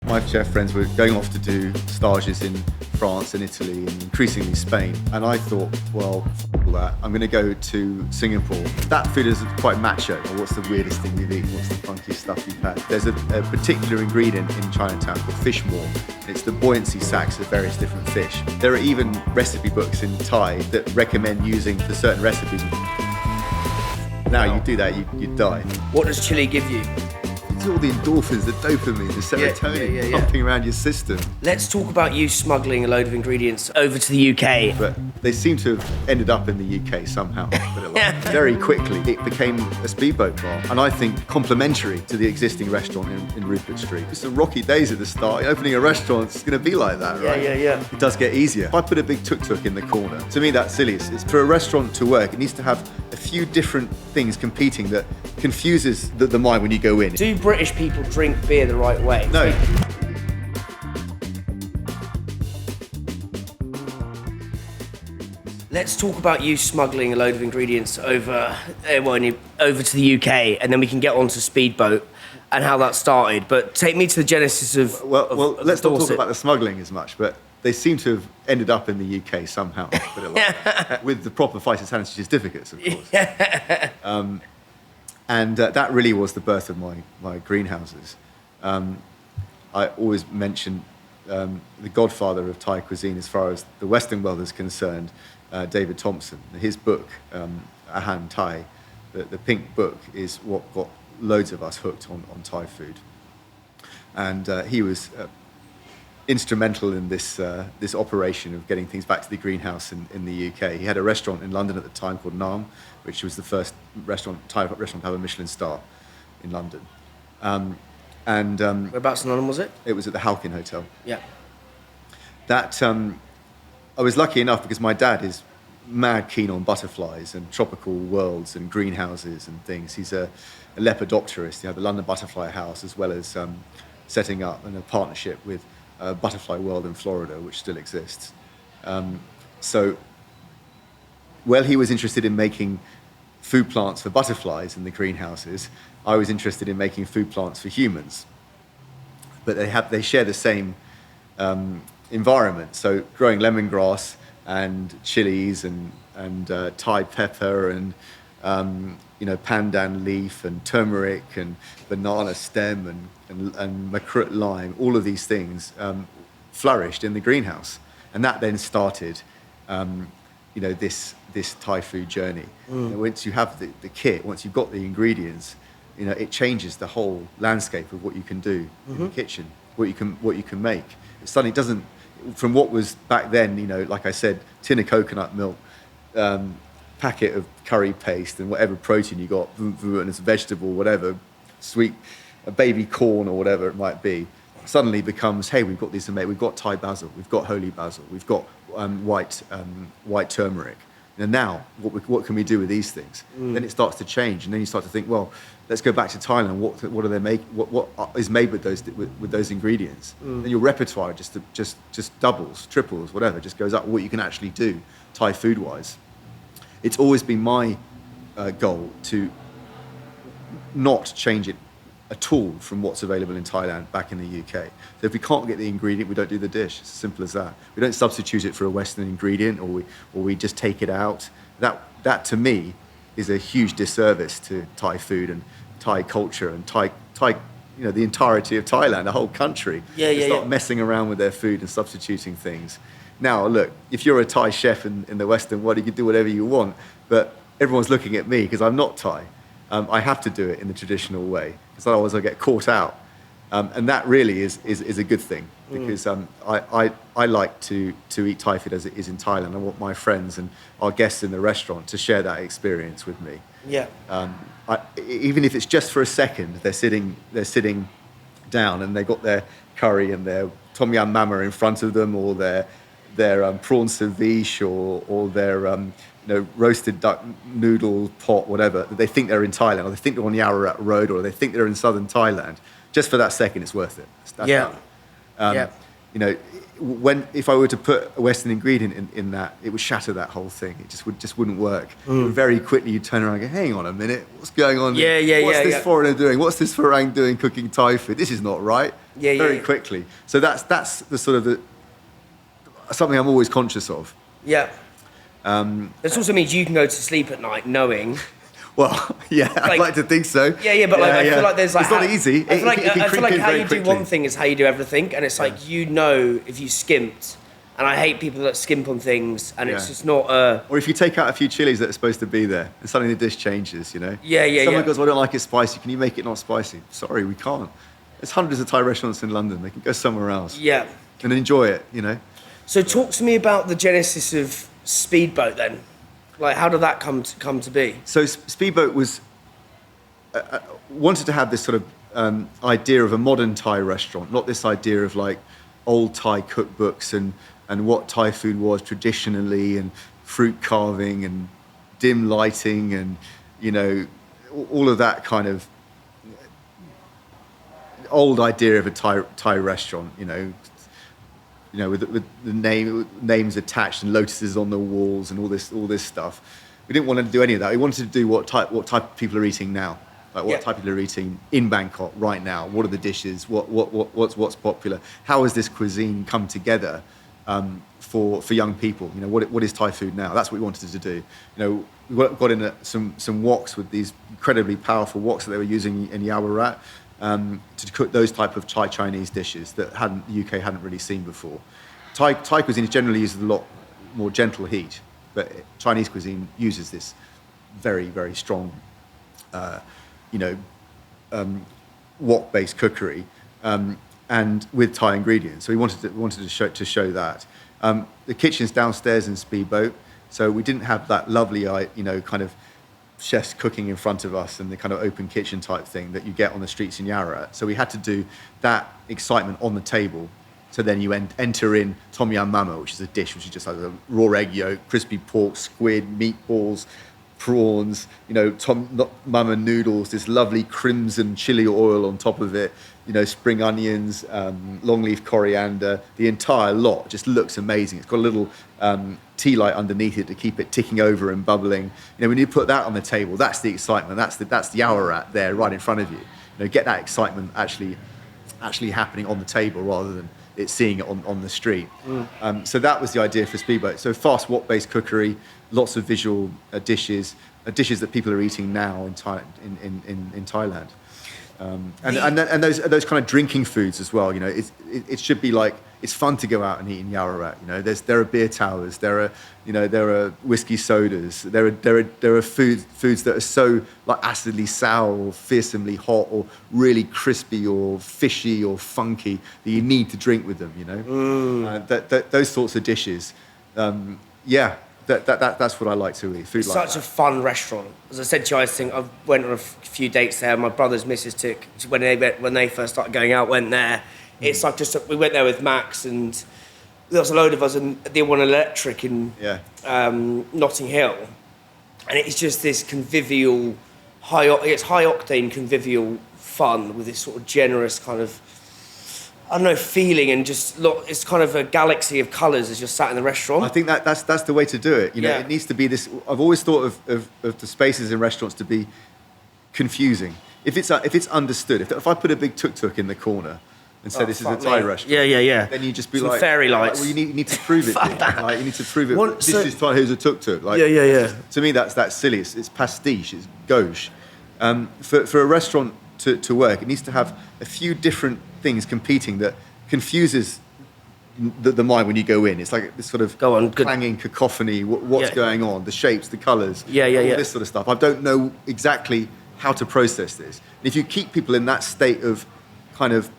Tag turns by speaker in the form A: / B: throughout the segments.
A: My chef friends were going off to do stages in France and Italy and increasingly Spain. And I thought, well, all that, I'm going to go to Singapore. That food is quite macho. What's the weirdest thing you've eaten? What's the funkiest stuff you've had? There's a particular ingredient in Chinatown called fish maw. It's the buoyancy sacs of various different fish. There are even recipe books in Thai that recommend using for certain recipes. Now you do that, you die.
B: What does chili give you?
A: It's all the endorphins, the dopamine, the serotonin pumping around your system.
B: Let's talk about you smuggling a load of ingredients over to the UK.
A: But they seem to have ended up in the UK somehow. Very quickly, it became a speedboat bar. And I think complementary to the existing restaurant in Rupert Street. It's some rocky days at the start. Opening a restaurant is going to be like that, right?
B: Yeah.
A: It does get easier. If I put a big tuk-tuk in the corner, to me that's silly. It's for a restaurant to work, it needs to have a few different things competing that confuses the mind when you go in.
B: Do British people drink beer the right way?
A: No.
B: Let's talk about you smuggling a load of ingredients over to the UK, and then we can get on to Speedboat and how that started. But take me to the genesis of
A: Well, let's not talk
B: Dorset.
A: about the smuggling as much, but they seem to have ended up in the UK somehow, with the proper phytosanitary certificates, of course. And that really was the birth of my greenhouses. I always mention the godfather of Thai cuisine as far as the Western world is concerned, David Thompson. His book, Ahan Thai, the pink book, is what got loads of us hooked on Thai food. And he was instrumental in this operation of getting things back to the greenhouse in the UK. He had a restaurant in London at the time called Naam, which was the first Thai restaurant to have a Michelin star in London.
B: Whereabouts in London was it?
A: It was at the Halkin Hotel.
B: Yeah.
A: That I was lucky enough because my dad is mad keen on butterflies and tropical worlds and greenhouses and things. He's a lepidopterist. He had the London Butterfly House, as well as setting up a partnership with Butterfly World in Florida, which still exists. So while he was interested in making food plants for butterflies in the greenhouses, I was interested in making food plants for humans. But they share the same environment. So growing lemongrass and chilies and Thai pepper and pandan leaf and turmeric and banana stem and makrut lime, all of these things flourished in the greenhouse. And that then started this Thai food journey. Once you have the kit, once you've got the ingredients, it changes the whole landscape of what you can do in the kitchen, what you can make. It suddenly doesn't, from what was back then, like I said, tin of coconut milk, packet of curry paste and whatever protein you got, and it's vegetable, whatever, sweet baby corn or whatever it might be, suddenly becomes, hey, we've got these to make. We've got Thai basil, we've got holy basil, we've got white turmeric. And now, what can we do with these things? Then it starts to change, and then you start to think, well, let's go back to Thailand. What do they make? What is made with those ingredients? Then your repertoire just doubles, triples, whatever, just goes up. What you can actually do, Thai food-wise. It's always been my goal to not change it at all from what's available in Thailand back in the UK. So if we can't get the ingredient, we don't do the dish. It's as simple as that. We don't substitute it for a Western ingredient, or we just take it out. That to me is a huge disservice to Thai food and Thai culture and Thai the entirety of Thailand, the whole country. Start messing around with their food and substituting things. Now, look, if you're a Thai chef in the Western world, you can do whatever you want, but everyone's looking at me because I'm not Thai. I have to do it in the traditional way, because otherwise I get caught out. And that really is a good thing, because I like to eat Thai food as it is in Thailand. I want my friends and our guests in the restaurant to share that experience with me.
B: Yeah.
A: Even if it's just for a second, they're sitting down and they've got their curry and their tom yum mama in front of them, or their prawn ceviche, or their roasted duck noodle pot, whatever. They think they're in Thailand, or they think they're on the Ararat Road, or they think they're in southern Thailand. Just for that second, it's worth it. if I were to put a Western ingredient in that, it would shatter that whole thing. It just wouldn't work. Very quickly, you turn around and go, hang on a minute, what's going on? What's this foreigner doing? What's this Farang doing cooking Thai food? This is not right. Very quickly. So that's the sort of something I'm always conscious of.
B: Yeah. This also means you can go to sleep at night knowing.
A: Well, yeah, I'd like to think so.
B: Yeah, but I feel like there's like...
A: It's not easy.
B: I feel like,
A: it can creep in
B: how
A: very
B: you
A: quickly.
B: do one thing is how you do everything, and it's like, if you skimped, and I hate people that skimp on things, and it's just not...
A: Or if you take out a few chilies that are supposed to be there, and suddenly the dish changes,
B: Yeah.
A: Someone goes, well, I don't like it spicy. Can you make it not spicy? Sorry, we can't. There's hundreds of Thai restaurants in London. They can go somewhere else.
B: Yeah.
A: And enjoy it,
B: So talk to me about the genesis of Speedboat then. Like, how did that come to be?
A: So Speedboat was... wanted to have this sort of idea of a modern Thai restaurant, not this idea of like old Thai cookbooks and what Thai food was traditionally, and fruit carving and dim lighting and all of that kind of old idea of a Thai restaurant, with the names attached and lotuses on the walls and all this stuff. We didn't want to do any of that. We wanted to do what type of people are eating now. Like what type of people are eating in Bangkok right now? What are the dishes? What's popular? How has this cuisine come together for young people? What is Thai food now? That's what we wanted to do. We got in some woks with these incredibly powerful woks that they were using in Yaowarat to cook those type of Thai Chinese dishes that the UK hadn't really seen before. Thai cuisine generally uses a lot more gentle heat, but Chinese cuisine uses this very, very strong wok-based cookery, and with Thai ingredients. So we wanted to show that. The kitchen's downstairs in Speedboat, so we didn't have that lovely, kind of chefs cooking in front of us and the kind of open kitchen type thing that you get on the streets in Yaowarat. So we had to do that excitement on the table. So then you enter in tom yum mama, which is a dish which is just like a raw egg yolk, crispy pork, squid, meatballs, prawns, tom mama noodles, this lovely crimson chili oil on top of it, spring onions, long leaf coriander, the entire lot just looks amazing. It's got a little tea light underneath it to keep it ticking over and bubbling. When you put that on the table, that's the excitement. That's the Yaowarat there right in front of you. Get that excitement actually happening on the table rather than seeing it on the street. So that was the idea for Speedboat. So fast wok-based cookery, lots of visual dishes that people are eating now in Thailand. And those kind of drinking foods as well. It should be like, it's fun to go out and eat in Yaowarat. There are beer towers, there are whiskey sodas, there are foods that are so like acidly sour or fearsomely hot or really crispy or fishy or funky that you need to drink with them. Those sorts of dishes. That's what I like to eat. Food
B: it's
A: like
B: such a fun restaurant. As I said to you, I went on a few dates there. My brother's missus took when they first started going out. Went there. It's like we went there with Max and there was a load of us, and they won Electric in Notting Hill, and it's just this convivial, high octane convivial fun with this sort of generous kind of, I don't know, feeling, and just look, it's kind of a galaxy of colours as you're sat in the restaurant.
A: I think that's the way to do it. It needs to be this. I've always thought of the spaces in restaurants to be confusing. If it's understood, if I put a big tuk-tuk in the corner and say this is a Thai restaurant, then you just be
B: some
A: like
B: fairy lights.
A: Well, you need to prove it. You need to prove it. This is Thai. Here's a tuk-tuk. To me, that's silly. It's pastiche. It's gauche. For a restaurant to work, it needs to have a few different things competing that confuses the mind when you go in. It's like this sort of clanging cacophony. What's going on? The shapes, the colours, all this sort of stuff. I don't know exactly how to process this. And if you keep people in that state of kind of,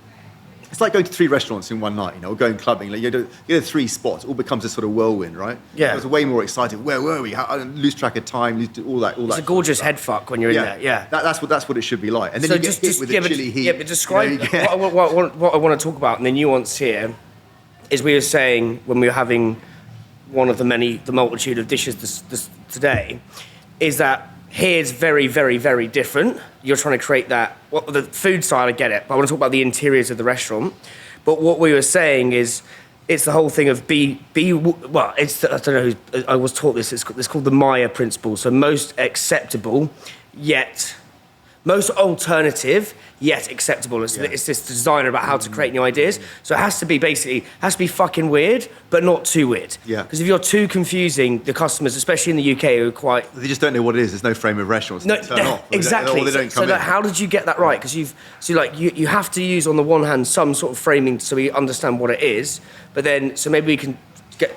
A: it's like going to 3 restaurants in one night, or going clubbing. Like you go to 3 spots, it all becomes a sort of whirlwind, right?
B: Yeah.
A: I was way more excited. Where were we? I lose track of time, all that.
B: It's a gorgeous head fuck when you're in there, yeah.
A: That's what it should be like. And then
B: so
A: you get hit with the chili heat.
B: Yeah, but describe what I want to talk about, and the nuance here is we were saying when we were having one of the multitude of dishes today, is that here's very, very, very different. You're trying to create that. Well, the food side, I get it, but I want to talk about the interiors of the restaurant. But what we were saying is, it's the whole thing of well, it's I don't know who I was taught this. It's called the Maya principle. So most acceptable, yet most alternative, yet acceptable. It's this designer about how to create new ideas. So it has to be fucking weird, but not too weird.
A: Yeah.
B: Because if you're too confusing, the customers, especially in the UK, are quite...
A: They just don't know what it is. There's no frame of reference.
B: No,
A: Turn off.
B: exactly.
A: Or they don't come in.
B: How did you get that right? Because you have to use, on the one hand, some sort of framing so we understand what it is, but then, so maybe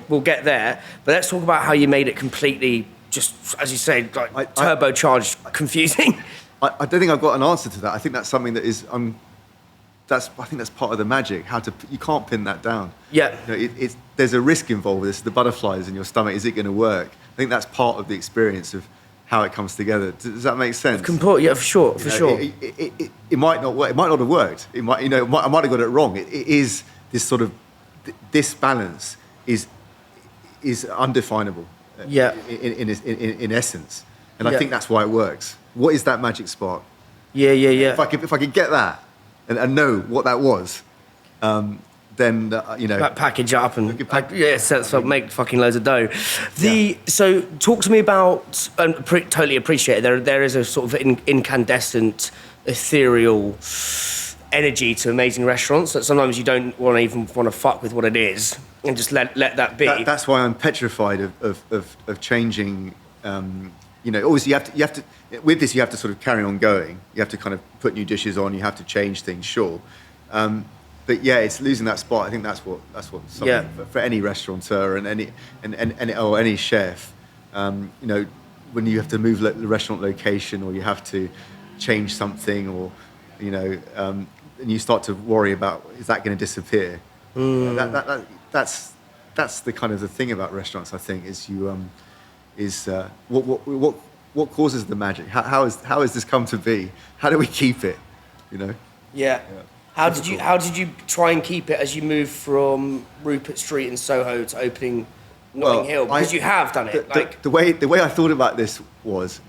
B: we'll get there, but let's talk about how you made it completely, just, as you say, like turbocharged, confusing.
A: I don't think I've got an answer to that. I think that's something that is, I think that's part of the magic. You can't pin that down.
B: Yeah.
A: There's a risk involved with this. The butterflies in your stomach. Is it going to work? I think that's part of the experience of how it comes together. Does that make sense?
B: Yeah, for sure.
A: It might not work. It might not have worked. I might have got it wrong. It is this sort of this balance is undefinable.
B: Yeah.
A: In essence, and I think that's why it works. What is that magic spark?
B: Yeah.
A: If I could get that and know what that was, then
B: package it up and so make fucking loads of dough. So talk to me about, and totally appreciate it. There is a sort of incandescent, ethereal energy to amazing restaurants that sometimes you don't even want to fuck with what it is and just let that be.
A: That's why I'm petrified of changing. Obviously you have to with this you have to sort of carry on going. You have to kind of put new dishes on. You have to change things, sure. But yeah, it's losing that spot. I think that's what for any restaurateur and any chef. When you have to move the restaurant location or you have to change something or and you start to worry about, is that going to disappear? That's the kind of the thing about restaurants. I think what causes the magic? How has this come to be? How do we keep it?
B: Yeah. How did you try and keep it as you moved from Rupert Street in Soho to opening Notting Hill? Because you have done it.
A: The way I thought about this was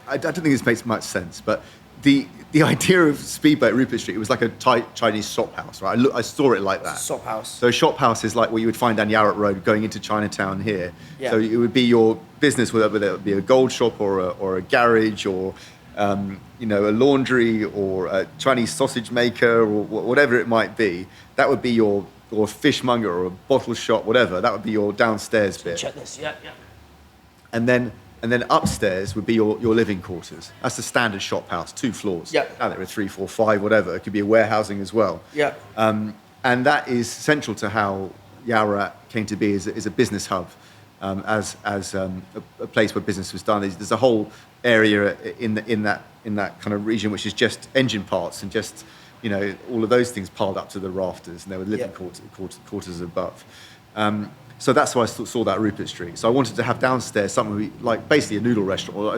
A: I don't think this makes much sense, but the idea of Speedboat Rupert Street, it was like a Chinese shop house, right? I saw it like that.
B: Shop house.
A: So a shop house is like what you would find down Yarra Road going into Chinatown here.
B: Yeah.
A: So it would be your business, whether it be a gold shop or a garage or a laundry or a Chinese sausage maker or whatever it might be. That would be your fishmonger or a bottle shop, whatever. That would be your downstairs bit.
B: Check this, yeah.
A: And then upstairs would be your living quarters. That's the standard shop house, 2 floors.
B: Yeah.
A: Now there are 3, 4, 5, whatever. It could be a warehousing as well.
B: Yeah.
A: And that is central to how Yarra came to be as a business hub, as a place where business was done. There's a whole area in that kind of region which is just engine parts and just all of those things piled up to the rafters, and there were living quarters above. So that's why I saw that Rupert Street. So I wanted to have downstairs something like basically a noodle restaurant, or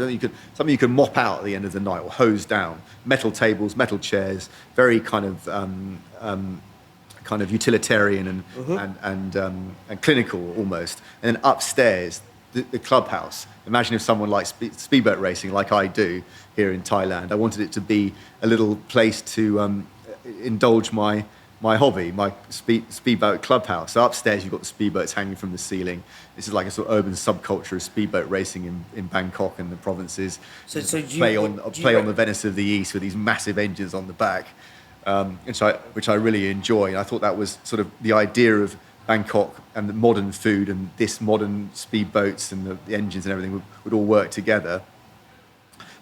A: something you could mop out at the end of the night or hose down. Metal tables, metal chairs, very kind of utilitarian and clinical almost. And then upstairs, the clubhouse. Imagine if someone likes speedboat racing like I do here in Thailand. I wanted it to be a little place to indulge my hobby, my speedboat clubhouse. So upstairs you've got the speedboats hanging from the ceiling. This is like a sort of urban subculture of speedboat racing in Bangkok and the provinces.
B: So
A: play on the Venice of the East with these massive engines on the back, which I really enjoy. And I thought that was sort of the idea of Bangkok and the modern food and this modern speedboats and the engines and everything would all work together.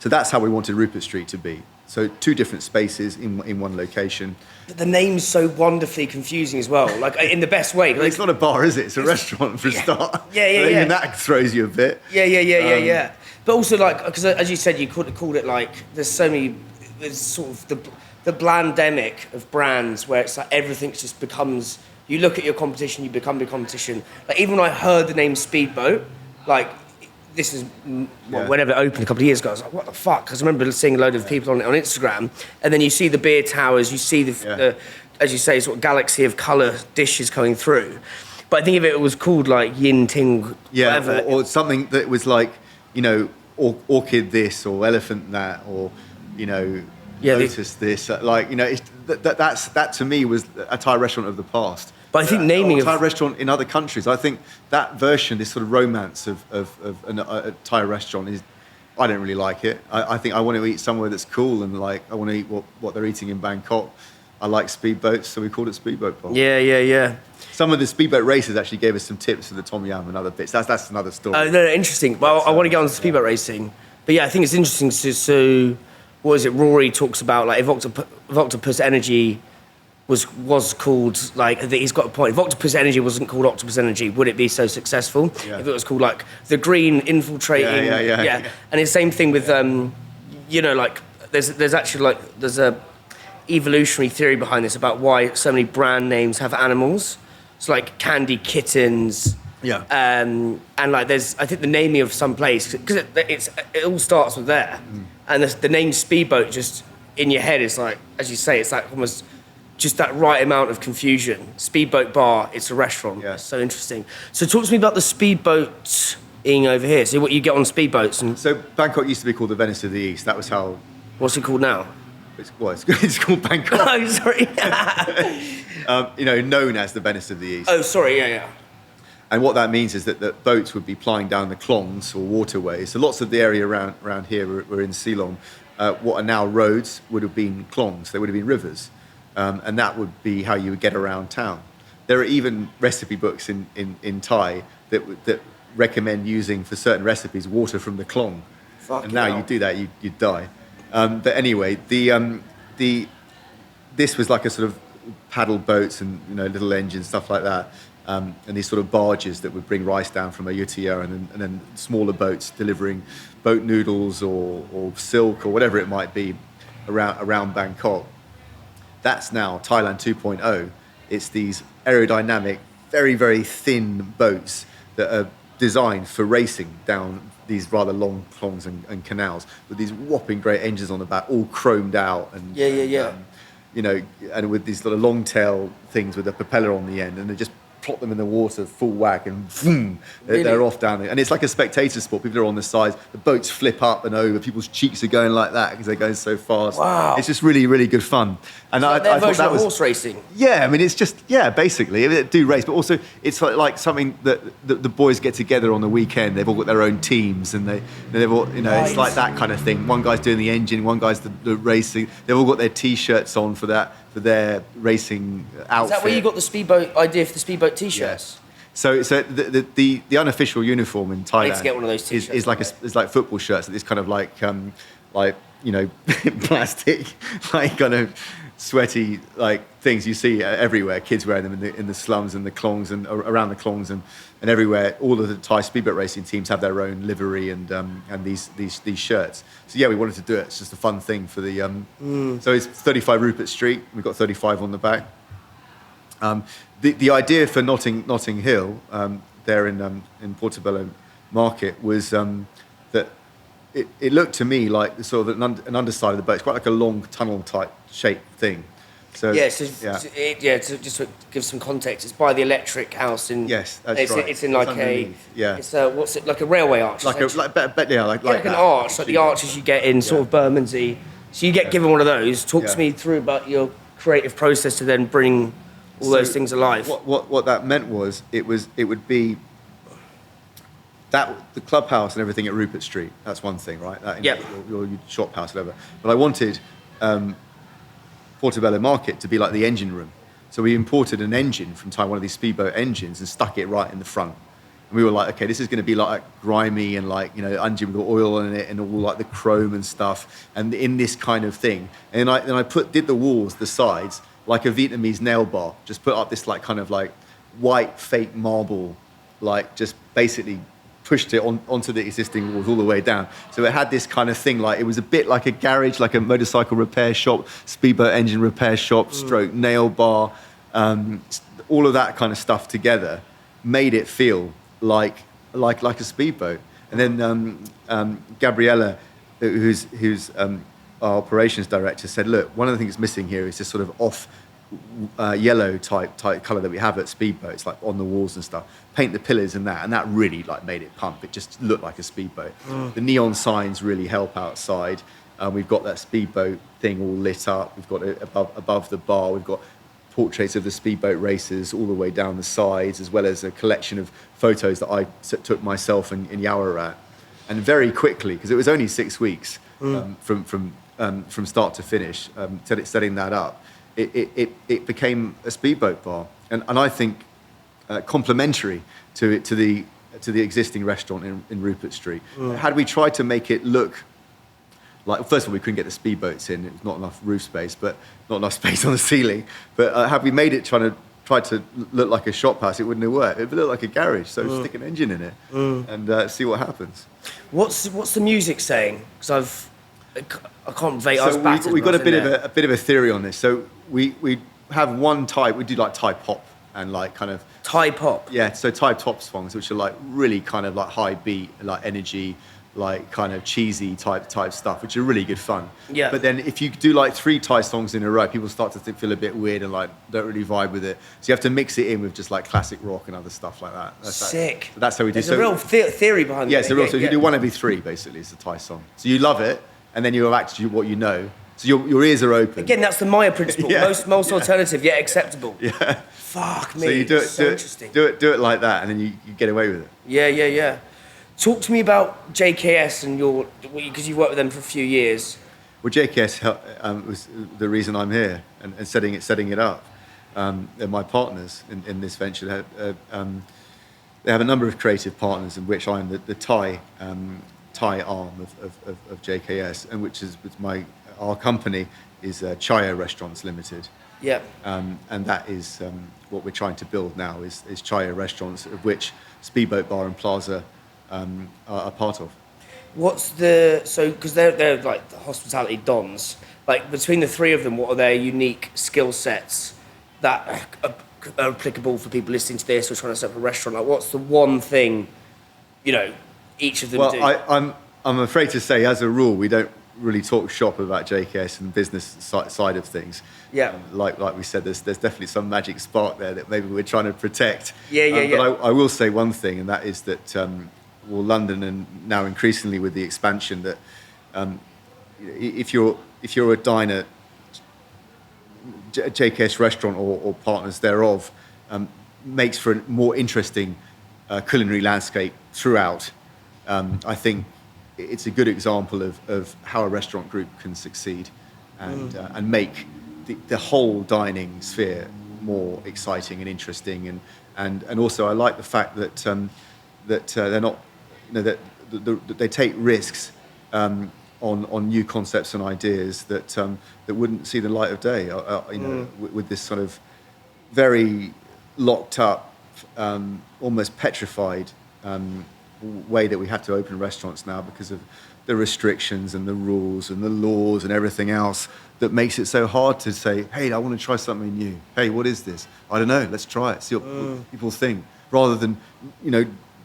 A: So that's how we wanted Rupert Street to be. So 2 different spaces in one location.
B: But the name's so wonderfully confusing as well, like in the best way.
A: It's not a bar, is it? It's a restaurant for a start.
B: Yeah.
A: Even that throws you a bit.
B: Yeah. But also, like, because as you said, you called it like there's sort of the blandemic of brands where it's like everything just becomes. You look at your competition, you become your competition. Like even when I heard the name Speedboat, like. This is whenever it opened a couple of years ago. I was like, "What the fuck?" Because I remember seeing a load of people on Instagram, and then you see the beer towers, you see the as you say, sort of galaxy of colour dishes coming through. But I think if it was called like Yin Ting, whatever,
A: or something that was like orchid this or elephant that or lotus this, that to me was a Thai restaurant of the past.
B: But I think naming
A: a Thai restaurant in other countries, I think that version, this sort of romance of a Thai restaurant is, I don't really like it. I think I want to eat somewhere that's cool, and like I want to eat what they're eating in Bangkok. I like speedboats, so we called it Speedboat Bar.
B: Yeah.
A: Some of the speedboat racers actually gave us some tips for the tom yum and other bits. That's another story.
B: No, interesting. Well, I want to get on to speedboat racing. But yeah, I think it's interesting so what is it? Rory talks about like if Octopus Energy was called, like, he's got a point. If Octopus Energy wasn't called Octopus Energy, would it be so successful?
A: Yeah.
B: If it was called like the green infiltrating,
A: yeah.
B: And it's the same thing with like there's actually like there's a evolutionary theory behind this about why so many brand names have animals. It's like Candy Kittens.
A: Yeah.
B: And like I think the naming of some place, because it all starts with there, and the name Speedboat just in your head is like, as you say, it's like almost just that right amount of confusion. Speedboat Bar, it's a restaurant.
A: Yeah.
B: It's so interesting. So talk to me about the speedboating over here. So what you get on speedboats and
A: So Bangkok used to be called the Venice of the East. That was how.
B: what's it called now?
A: It's called Bangkok.
B: Oh, sorry.
A: Known as the Venice of the East.
B: Oh, sorry. Yeah.
A: And what that means is that boats would be plying down the klongs or waterways. So lots of the area around here were in Ceylon. What are now roads would have been klongs. They would have been rivers. And that would be how you would get around town. There are even recipe books in Thai that recommend using for certain recipes water from the klong. And now you do that, you'd die. But anyway, this was like a sort of paddle boats and little engines, stuff like that, and these sort of barges that would bring rice down from Ayutthaya, and then smaller boats delivering boat noodles or silk or whatever it might be around Bangkok. That's now Thailand 2.0. It's these aerodynamic, very, very thin boats that are designed for racing down these rather long klongs and canals with these whopping great engines on the back, all chromed out. And and with these sort of long tail things with a propeller on the end, and they just plot them in the water full whack, and boom, they're off down there. And it's like a spectator sport. People are on the sides, the boats flip up and over, people's cheeks are going like that because they're going so fast.
B: Wow.
A: It's just really, really good fun. And
B: I
A: thought
B: version
A: that
B: of
A: was
B: horse racing.
A: Yeah, I mean, it's just, basically, it do race, but also it's like something that the boys get together on the weekend. They've all got their own teams, and they've all,
B: Right.
A: it's like that kind of thing. One guy's doing the engine, one guy's the racing. They've all got their T-shirts on for their racing outfit.
B: Is that where you got the speedboat idea for the speedboat T-shirts?
A: Yes. So the unofficial uniform in Thailand
B: I need to get one of those T-shirts.
A: is like football shirts. It's kind of like plastic, like kind of sweaty like things you see everywhere. Kids wearing them in the slums and the klongs and around the klongs and everywhere. All of the Thai speedboat racing teams have their own livery and these shirts. So yeah, we wanted to do it. It's just a fun thing for the. So it's 35 Rupert Street. We've got 35 on the back. The idea for Notting Hill there in Portobello Market was that it looked to me like sort of an underside of the boat. It's quite like a long tunnel type shaped thing. So
B: to just to give some context, it's by the Electric House in.
A: Yes, that's right.
B: It's in like it's what's it, like a railway arch?
A: Like an
B: arch, like the arches you get in sort of Bermondsey. So you get given one of those. Talk to me through about your creative process to then bring all those things alive.
A: What that meant was it would be that the clubhouse and everything at Rupert Street. That's one thing, right? Your shop house, whatever. But I wanted Portobello Market to be like the engine room. So we imported an engine from Thailand, one of these speedboat engines, and stuck it right in the front. And we were like, okay, this is going to be like grimy and like engine with oil in it and all like the chrome and stuff, and in this kind of thing. And I did the walls, the sides, like a Vietnamese nail bar. Just put up this like kind of like white fake marble, like just basically pushed it onto the existing walls all the way down. So it had this kind of thing, like it was a bit like a garage, like a motorcycle repair shop, speedboat engine repair shop, stroke nail bar, all of that kind of stuff together made it feel like a speedboat. And then Gabriella, who's our operations director, said, look, one of the things that's missing here is this sort of off yellow type colour that we have at speedboats, like on the walls and stuff. Paint the pillars and that really like made it pump. It just looked like a speedboat. The neon signs really help outside. We've got that speedboat thing all lit up. We've got it above the bar. We've got portraits of the speedboat races all the way down the sides, as well as a collection of photos that I took myself and Yawarat. And very quickly, because it was only 6 weeks from start to finish, setting that up, it became a speedboat bar, and I think complementary to the existing restaurant in Rupert Street. Had we tried to make it look like, first of all, we couldn't get the speedboats in. It was not enough roof space, but not enough space on the ceiling. But had we made it try to look like a shop house, it wouldn't have worked. It would look like a garage. So stick an engine in it and see what happens.
B: What's the music saying? Because I can't vape.
A: So we got a bit of a theory on this. So we have one type. We do like Thai pop and like kind of
B: Thai pop.
A: Yeah. So Thai pop songs, which are like really kind of like high beat, like energy, like kind of cheesy type stuff, which are really good fun.
B: Yeah.
A: But then if you do like 3 Thai songs in a row, people start to feel a bit weird and like don't really vibe with it. So you have to mix it in with just like classic rock and other stuff like that.
B: Sick.
A: So that's how we do.
B: There's a real theory behind it.
A: Yeah, it's a real. So you do one every 3 basically. It's a Thai song. So you love it, and then you have actually what you know. So your ears are open.
B: Again, that's the Maya principle.
A: Yeah.
B: Most alternative yet acceptable.
A: Yeah.
B: Fuck me.
A: So you do it.
B: So interesting.
A: Do it like that, and then you get away with it.
B: Yeah. Talk to me about JKS and because you've worked with them for a few years.
A: Well, JKS was the reason I'm here and setting it up. They're my partners in this venture. They have a number of creative partners, in which I'm the Thai arm of JKS, and which is our company is JKS Restaurants Limited.
B: Yeah.
A: And that is what we're trying to build now is JKS Restaurants, of which Speedboat Bar and Plaza are part of.
B: Because they're like the hospitality dons. Like between the 3 of them, what are their unique skill sets that are applicable for people listening to this or trying to set up a restaurant? Like, what's the one thing, each of them do?
A: Well, I'm afraid to say, as a rule, we don't really talk shop about JKS and business side of things.
B: Yeah.
A: Like we said, there's definitely some magic spark there that maybe we're trying to protect.
B: Yeah.
A: But I will say one thing, and that is that London, and now increasingly with the expansion, that if you're a diner, JKS restaurant or partners thereof makes for a more interesting culinary landscape throughout. I think it's a good example of how a restaurant group can succeed and make the whole dining sphere more exciting and interesting. And also I like the fact that they're not, that they take risks on new concepts and ideas that wouldn't see the light of day. With this sort of very locked up, almost petrified way that we have to open restaurants now because of the restrictions and the rules and the laws and everything else, that makes it so hard to say, hey, I want to try something new. Hey, what is this? I don't know. Let's try it. See what people think, rather than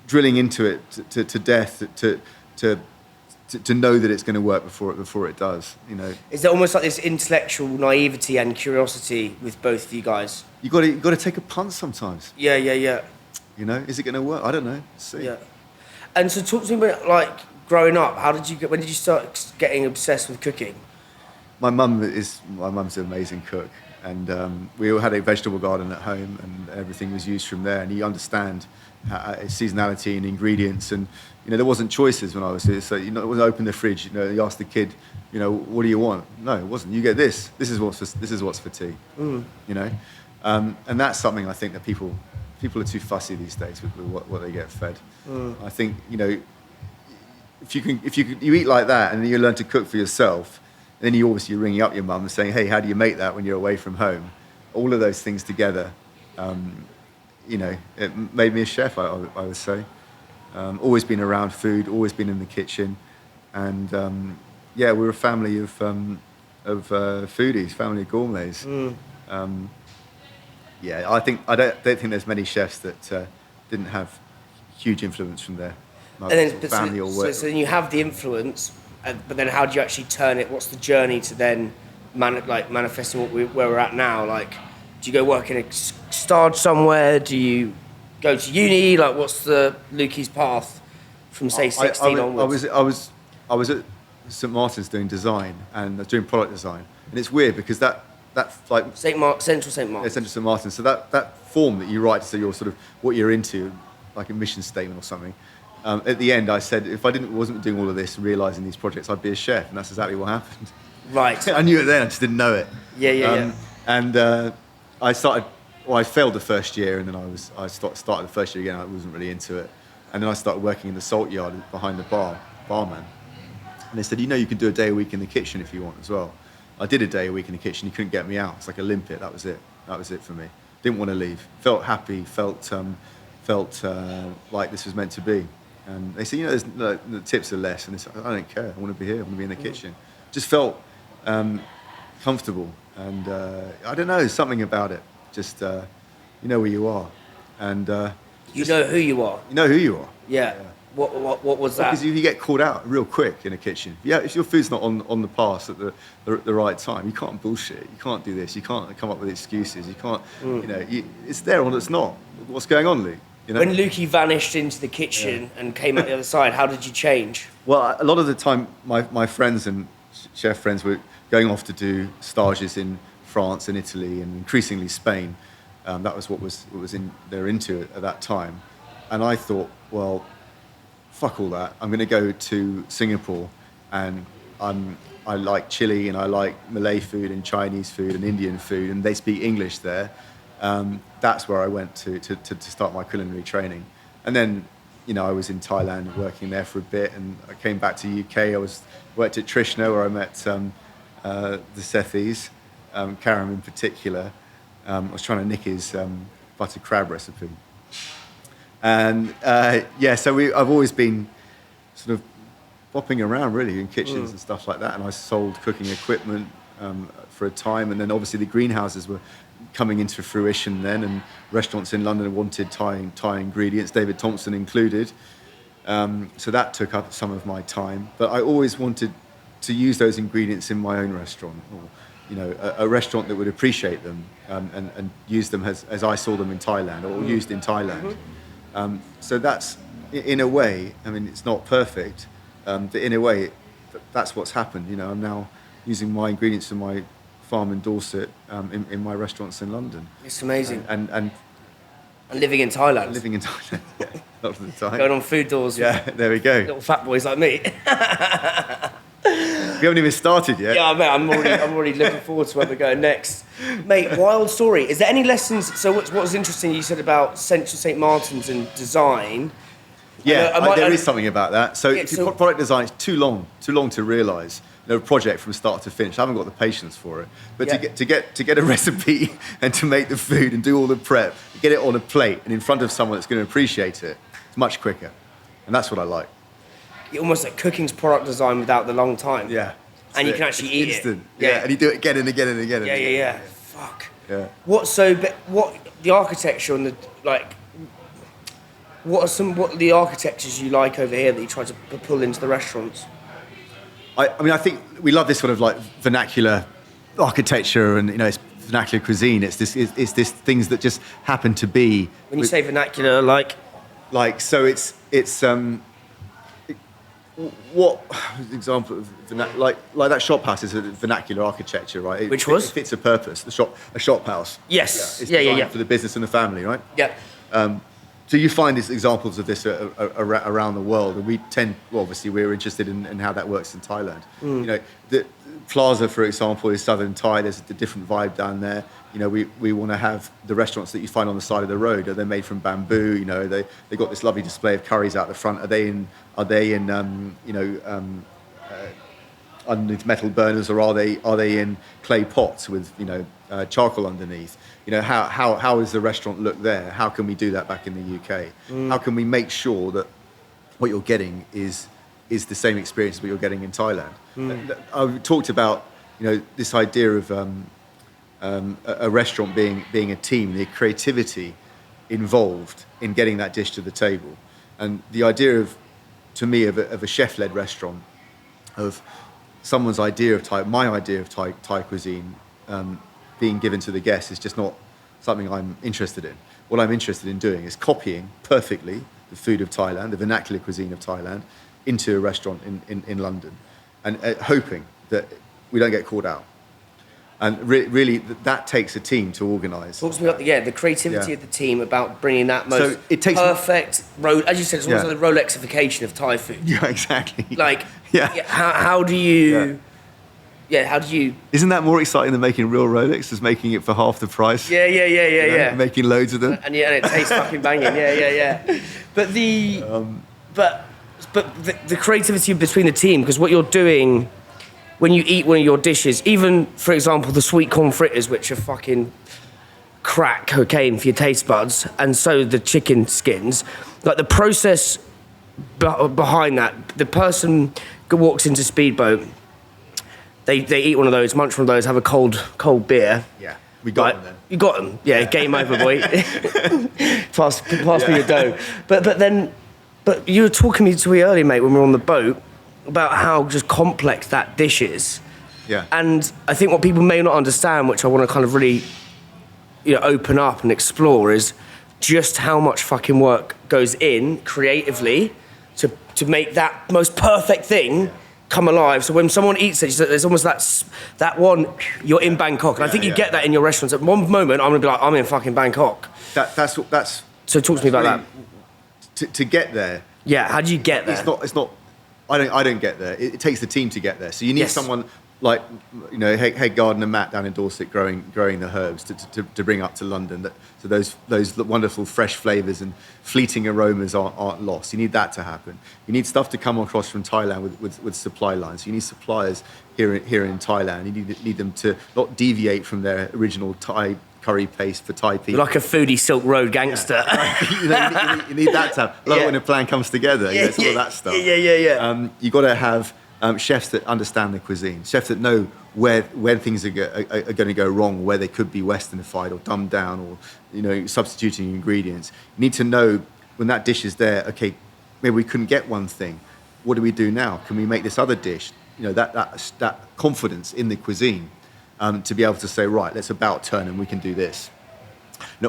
A: drilling into it to death to know that it's going to work before it does.
B: Is there almost like this intellectual naivety and curiosity with both of you guys?
A: You got to take a punt sometimes.
B: Yeah.
A: Is it going to work? I don't know. See.
B: Yeah. And so talk to me about like growing up. When did you start getting obsessed with cooking?
A: My mum's an amazing cook, and we all had a vegetable garden at home, and everything was used from there. And you understand seasonality and ingredients, and there wasn't choices when I was here. So it wasn't open the fridge. You asked the kid, what do you want? No, it wasn't. You get this. This is what's for tea. And that's something I think that people are too fussy these days with what they get fed. I think if you eat like that, and then you learn to cook for yourself, and then you're ringing up your mum and saying, hey, how do you make that when you're away from home? All of those things together, it made me a chef, I would say. Always been around food, always been in the kitchen, and we're a family of foodies, family of gourmets. I don't think there's many chefs that didn't have huge influence from their family or work.
B: So then you have the influence, but then how do you actually turn it? What's the journey to then manifesting where we're at now? Like, do you go work in a stage somewhere? Do you go to uni? Like, what's the Lukie's path from say 16 onwards?
A: I was at St Martin's doing design and doing product design, and it's weird because that like
B: Central St Martin.
A: Central St Martin. So that form that you write, so you're sort of what you're into, like a mission statement or something. At the end, I said if I wasn't doing all of this and realising these projects, I'd be a chef, and that's exactly what happened.
B: Right.
A: I knew it then, I just didn't know it.
B: Yeah.
A: And I started. Well, I failed the first year, and then I started the first year again. I wasn't really into it, and then I started working in the salt yard behind the barman. And they said, you can do a day a week in the kitchen if you want as well. I did a day a week in the kitchen. You couldn't get me out. It's like a limpet. That was it. That was it for me. Didn't want to leave. Felt happy. Felt like this was meant to be. And they said, the tips are less. And they said, I don't care. I want to be here. I want to be in the kitchen. Just felt comfortable. And I don't know, something about it. Just you know where you are, and
B: you know who you are.
A: You know who you are.
B: Yeah. What was that?
A: Because you get called out real quick in a kitchen. Yeah, if your food's not on the pass at the right time, you can't bullshit. You can't do this. You can't come up with excuses. You can't. It's there or it's not. What's going on, Luke?
B: When Lukie vanished into the kitchen and came out the other side, how did you change?
A: Well, a lot of the time, my friends and chef friends were going off to do stages in France and Italy and increasingly Spain. That was what they're into at that time. And I thought, well, fuck all that. I'm going to go to Singapore, and I like chili and I like Malay food and Chinese food and Indian food, and they speak English there. That's where I went to start my culinary training. And then, I was in Thailand working there for a bit, and I came back to UK. Worked at Trishna, where I met the Sethis. Karam in particular. I was trying to nick his buttered crab recipe. And so I've always been sort of bopping around really in kitchens and stuff like that. And I sold cooking equipment for a time. And then obviously the greenhouses were coming into fruition then, and restaurants in London wanted Thai ingredients, David Thompson included. So that took up some of my time. But I always wanted to use those ingredients in my own restaurant, or a restaurant that would appreciate them and use them as I saw them in Thailand, or used in Thailand. So that's, in a way, I mean, it's not perfect, but in a way, that's what's happened. I'm now using my ingredients from my farm in Dorset in my restaurants in London.
B: It's amazing.
A: And
B: living in Thailand.
A: Living in Thailand, yeah, a lot of the time.
B: Going on food doors.
A: Yeah, there we go.
B: Little fat boys like me.
A: We haven't even started yet.
B: Yeah, mate, I'm already looking forward to where we're going next. Mate, wild story. Is there any lessons? So what was interesting you said about Central St Martin's and design.
A: Yeah, there is something about that. So, product design is too long to realise. A project from start to finish. I haven't got the patience for it. But to get a recipe and to make the food and do all the prep, get it on a plate and in front of someone that's going to appreciate it, it's much quicker. And that's what I like.
B: Almost like cooking's product design without the long time.
A: Yeah.
B: And you can actually eat
A: instant.
B: it.
A: Yeah, and you do it again and again and again.
B: Yeah. Fuck.
A: Yeah.
B: What the architecture and what are the architectures you like over here that you try to pull into the restaurants?
A: I mean, I think we love this sort of like vernacular architecture, and it's vernacular cuisine. It's this things that just happen to be.
B: When you say vernacular,
A: so it's what example of like that shop house is a vernacular architecture, right?
B: Which
A: it fits a purpose. A shop house.
B: Yes.
A: Yeah, it's designed for the business and the family, right?
B: Yeah.
A: So you find these examples of this around the world, and we tend, well, obviously, we're interested in how that works in Thailand. The Plaza, for example, is Southern Thai. There's a different vibe down there. We want to have the restaurants that you find on the side of the road. Are they made from bamboo? They got this lovely display of curries out the front. Are they in underneath metal burners, or are they in clay pots with charcoal underneath? How does the restaurant look there? How can we do that back in the UK? How can we make sure that what you're getting is the same experience as what you're getting in Thailand? I talked about this idea of a restaurant being a team, the creativity involved in getting that dish to the table, and the idea of a chef-led restaurant, of someone's idea of Thai, my idea of Thai cuisine, being given to the guests is just not something I'm interested in. What I'm interested in doing is copying perfectly the food of Thailand, the vernacular cuisine of Thailand, into a restaurant in London. and hoping that we don't get caught out. And really, that takes a team to organise.
B: Talk to me about the creativity of the team about bringing that most perfect as you said, it's almost like the Rolexification of Thai food.
A: Yeah, exactly.
B: Like, how do you? Yeah, how do you?
A: Isn't that more exciting than making real Rolex? Is making it for half the price?
B: Yeah.
A: Making loads of them.
B: And it tastes fucking banging. Yeah. But the creativity between the team, because what you're doing when you eat one of your dishes, even for example the sweet corn fritters, which are fucking crack cocaine for your taste buds, and so the chicken skins, like the process behind that, the person walks into Speedboat. They eat one of those, munch one of those, have a cold beer.
A: Yeah, we got them then.
B: You got them. Yeah, game over, boy. pass me your dough. But you were talking to me earlier, mate, when we were on the boat, about how just complex that dish is.
A: Yeah.
B: And I think what people may not understand, which I want to kind of really, open up and explore, is just how much fucking work goes in creatively to make that most perfect thing come alive. So when someone eats it, there's almost that one, you're in Bangkok. And I think you get that in your restaurants. At one moment, I'm going to be like, I'm in fucking Bangkok.
A: That's.
B: So talk to me about
A: that. To get there.
B: Yeah, how do you get there?
A: It's not. I don't get there. It takes the team to get there. So you need someone like, head gardener Matt down in Dorset growing the herbs to bring up to London. So those wonderful fresh flavours and fleeting aromas aren't lost. You need that to happen. You need stuff to come across from Thailand with supply lines. You need suppliers here in Thailand. You need them to not deviate from their original Thai curry paste for Thai people.
B: Like a foodie Silk Road gangster.
A: Yeah. you need that to happen. Like when a plan comes together, it's all that stuff.
B: Yeah.
A: You've got to have chefs that understand the cuisine, chefs that know where things are going to go wrong, where they could be westernified or dumbed down, or substituting ingredients. You need to know when that dish is there. Okay, maybe we couldn't get one thing. What do we do now? Can we make this other dish? That confidence in the cuisine to be able to say, right, let's about turn and we can do this.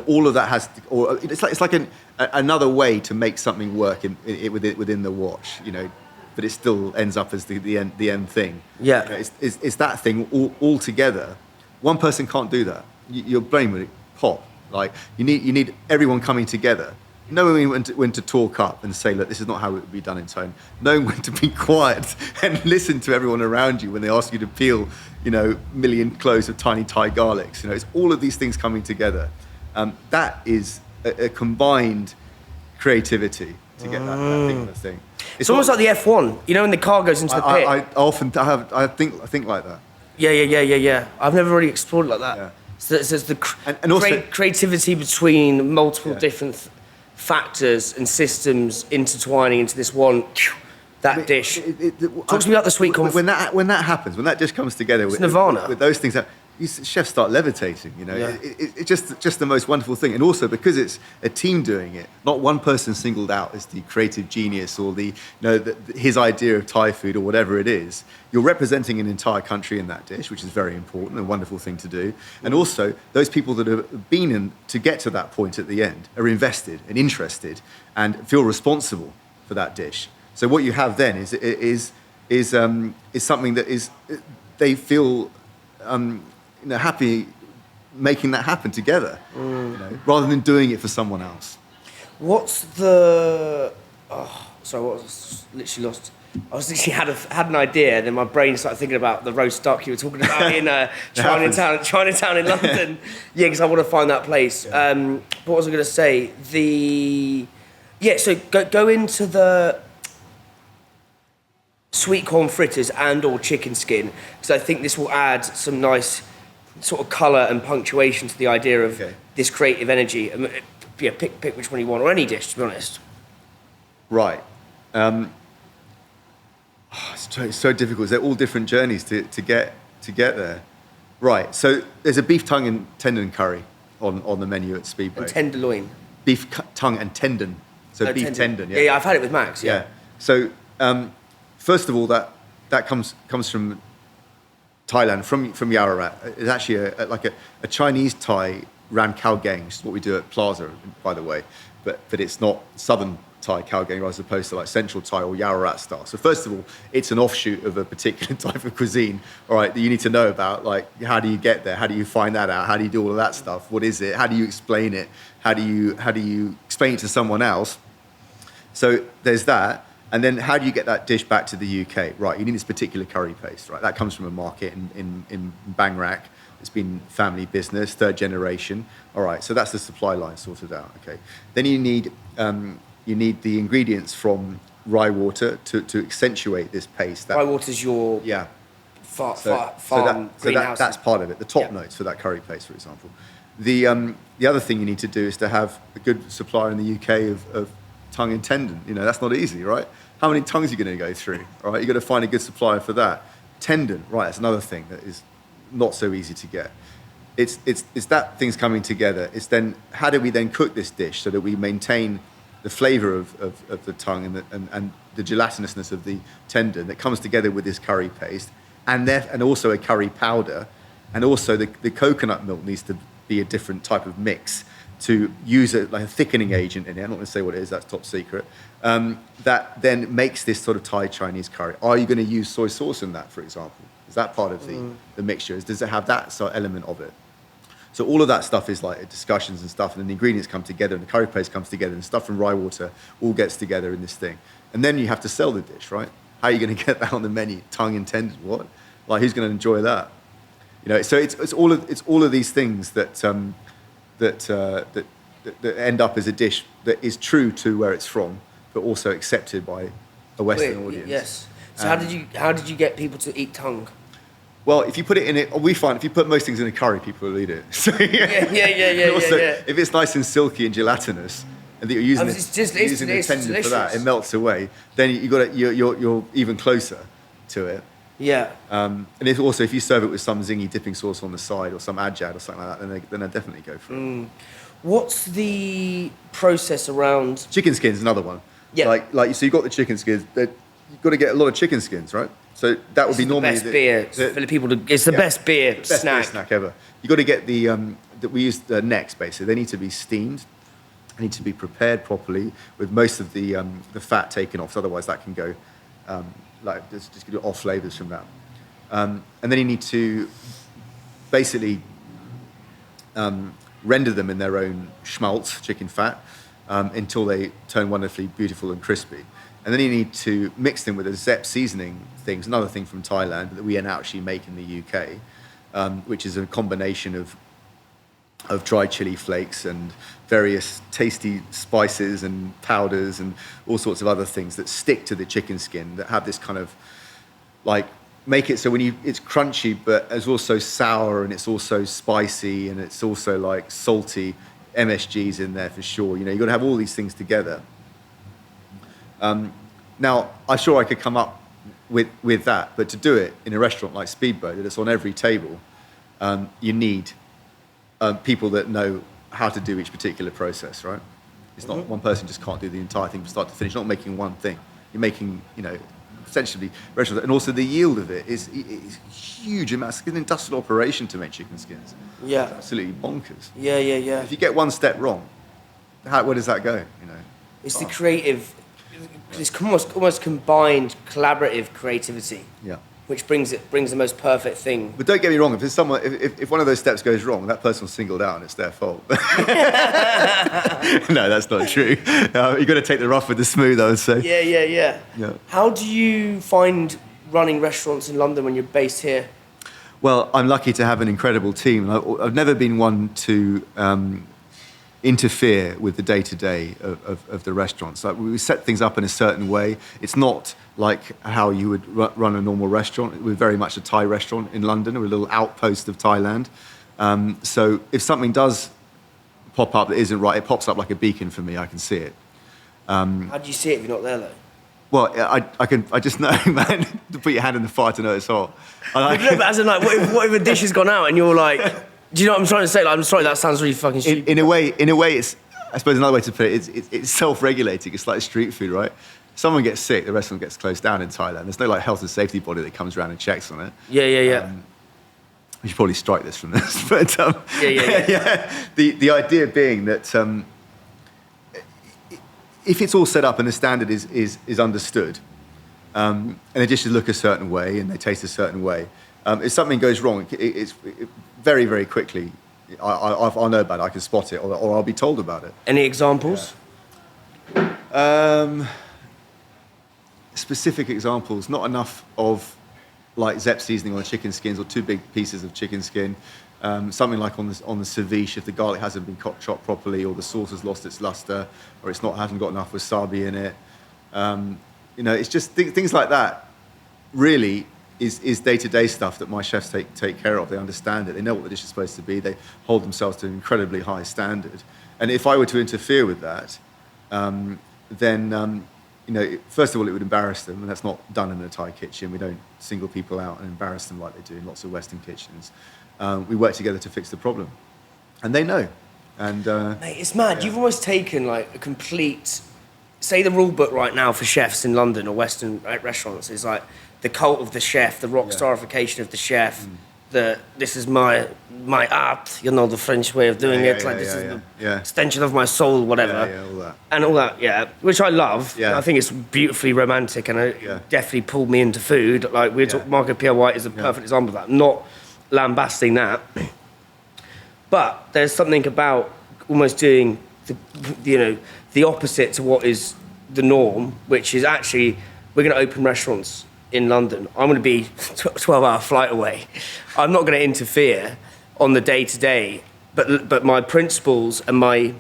A: All of that has to, or it's like another way to make something work within the watch. But it still ends up as the end thing.
B: Yeah.
A: It's that thing all together. One person can't do that. Your brain would pop. Like you need everyone coming together, knowing when to talk up and say, look, this is not how it would be done in tone. Knowing when to be quiet and listen to everyone around you when they ask you to peel, million cloves of tiny Thai garlics. It's all of these things coming together. That is a combined creativity to get that thing.
B: It's almost like the F1, when the car goes into the pit.
A: I think like that.
B: Yeah. I've never really explored it like that.
A: Yeah.
B: So there's the
A: and also,
B: creativity between multiple different factors and systems intertwining into this one dish. Talk to me about the sweet corn.
A: When that happens, when that dish comes together with
B: Nirvana.
A: With those things, chefs start levitating. It's just the most wonderful thing. And also because it's a team doing it, not one person singled out as the creative genius or his idea of Thai food or whatever it is. You're representing an entire country in that dish, which is very important, a wonderful thing to do. And also those people that have been in to get to that point at the end are invested and interested and feel responsible for that dish. So what you have then is something that is they feel happy making that happen together, rather than doing it for someone else.
B: What's the? Sorry, what was literally lost? I was literally had an idea, and then my brain started thinking about the roast duck you were talking about in Chinatown in London. Yeah, because I want to find that place.
A: Yeah.
B: What was I going to say? So go into the sweet corn fritters and or chicken skin, because I think this will add some nice sort of colour and punctuation to the idea of this creative energy. Pick which one you want, or any dish, to be honest.
A: Right. It's so difficult. They're all different journeys to get there. Right. So there's a beef tongue and tendon curry on the menu at Speedboat.
B: And tenderloin.
A: Beef tongue and tendon. So beef tendon.
B: Yeah, I've had it with Max. Yeah.
A: So first of all, that comes from Thailand, from Yaowarat. It's actually a Chinese Thai ran khao gang, which is what we do at Plaza, by the way. But it's not southern Thai cow gang as opposed to like Central Thai or Yaorat style. So first of all, it's an offshoot of a particular type of cuisine, all right, that you need to know about. Like, how do you get there? How do you find that out? How do you do all of that stuff? What is it? How do you explain it? How do you explain it to someone else? So there's that. And then how do you get that dish back to the UK? Right, you need this particular curry paste, right? That comes from a market in Bangkok. It's been family business, third generation. All right, so that's the supply line sorted out, okay. Then you need the ingredients from rye water to accentuate this paste.
B: Rye water's your farm greenhouse.
A: That's part of it, the top notes for that curry paste, for example. The other thing you need to do is to have a good supplier in the UK of tongue and tendon. You know, that's not easy, right? How many tongues are you going to go through? All right, you've got to find a good supplier for that. Tendon, right, that's another thing that is not so easy to get. It's that things coming together. It's then, how do we then cook this dish so that we maintain the flavour of the tongue and the gelatinousness of the tendon that comes together with this curry paste, and also a curry powder, and also the coconut milk needs to be a different type of mix to use like a thickening agent in it. I'm not going to say what it is, that's top secret. That then makes this sort of Thai Chinese curry. Are you going to use soy sauce in that, for example? Is that part of the mixture? Does it have that sort of element of it? So all of that stuff is like discussions and stuff, and then the ingredients come together, and the curry paste comes together, and stuff from rye water all gets together in this thing. And then you have to sell the dish, right? How are you going to get that on the menu? Tongue and tendon, what? Like, who's going to enjoy that? You know, so it's all of these things that end up as a dish that is true to where it's from, but also accepted by a Western audience.
B: Yes. So how did you get people to eat tongue?
A: Well, if you put it in it, we find if you put most things in a curry, people will eat it. So,
B: Also,
A: if it's nice and silky and gelatinous, and that you're using the tendon for that, it melts away. Then you're even closer to it.
B: Yeah.
A: And it's also, if you serve it with some zingy dipping sauce on the side or some adjad or something like that, then I definitely go for it.
B: What's the process around
A: chicken skins? Another one.
B: Yeah.
A: So you've got the chicken skins. You've got to get a lot of chicken skins, right? So that would be normally
B: the best beer for the people. It's the best beer snack
A: ever. You got to get we use the necks basically. They need to be steamed. They need to be prepared properly with most of the fat taken off. So otherwise, that can go just get off flavors from that. And then you need to basically render them in their own schmaltz, chicken fat, until they turn wonderfully beautiful and crispy. And then you need to mix them with a Zepp seasoning things, another thing from Thailand that we actually make in the UK, which is a combination of dried chili flakes and various tasty spices and powders and all sorts of other things that stick to the chicken skin that have this kind of like make it so it's crunchy, but it's also sour and it's also spicy and it's also like salty. MSG's in there for sure. You know, you've got to have all these things together. Now, I'm sure I could come up with that, but to do it in a restaurant like Speedboat, that it's on every table, you need people that know how to do each particular process, right? It's not one person just can't do the entire thing from start to finish. You're not making one thing. You're making, essentially restaurants, and also the yield of it is huge amounts. It's an industrial operation to make chicken skins.
B: Yeah,
A: it's absolutely bonkers.
B: Yeah.
A: If you get one step wrong, where does that go?
B: It's the creative. It's almost combined collaborative creativity.
A: Yeah.
B: Which brings the most perfect thing.
A: But don't get me wrong. If there's someone, if one of those steps goes wrong, that person's singled out and it's their fault. No, that's not true. You've got to take the rough with the smooth, I would say.
B: Yeah. How do you find running restaurants in London when you're based here?
A: Well, I'm lucky to have an incredible team. I've never been one to interfere with the day-to-day of the restaurants. Like, we set things up in a certain way. It's not like how you would run a normal restaurant. We're very much a Thai restaurant in London. We're a little outpost of Thailand. So if something does pop up that isn't right, it pops up like a beacon for me. I can see it.
B: How do you see it if you're not there, though?
A: Well, I just know, man, to put your hand in the fire to know it's hot.
B: But as in, like, what if a dish has gone out and you're like... Do you know what I'm trying to say? Like, I'm sorry, that sounds really fucking stupid.
A: In a way, it's, I suppose another way to put it, it's self-regulating. It's like street food, right? Someone gets sick, the restaurant gets closed down in Thailand. There's no like health and safety body that comes around and checks on it.
B: Yeah.
A: We should probably strike this from this, but
B: yeah.
A: The idea being that if it's all set up and the standard is understood, and the dishes look a certain way and they taste a certain way, if something goes wrong, it's very, very quickly, I'll know about it, I can spot it, or I'll be told about it.
B: Any examples?
A: Specific examples, not enough of like Zepp seasoning on chicken skins or 2 big pieces of chicken skin. Something like on the ceviche, if the garlic hasn't been chopped properly, or the sauce has lost its luster, or hasn't got enough wasabi in it. It's just things like that. Really, is day-to-day stuff that my chefs take care of. They understand it. They know what the dish is supposed to be. They hold themselves to an incredibly high standard. And if I were to interfere with that, then first of all, it would embarrass them, and that's not done in a Thai kitchen. We don't single people out and embarrass them like they do in lots of Western kitchens. We work together to fix the problem, and they know. And
B: mate, it's mad. Yeah. You've almost taken like a complete. Say the rule book right now for chefs in London or Western restaurants is like the cult of the chef, the rock starification of the chef. This is my art, the French way of doing it. This is the extension of my soul, whatever.
A: All that.
B: And all that, which I love. Yeah. I think it's beautifully romantic, and it definitely pulled me into food. Like we talk, Marco Pierre White is a perfect example of that. Not lambasting that, but there's something about almost doing the opposite to what is the norm, which is actually we're going to open restaurants in London. I'm going to be 12-hour flight away. I'm not going to interfere on the day-to-day, but my principles and my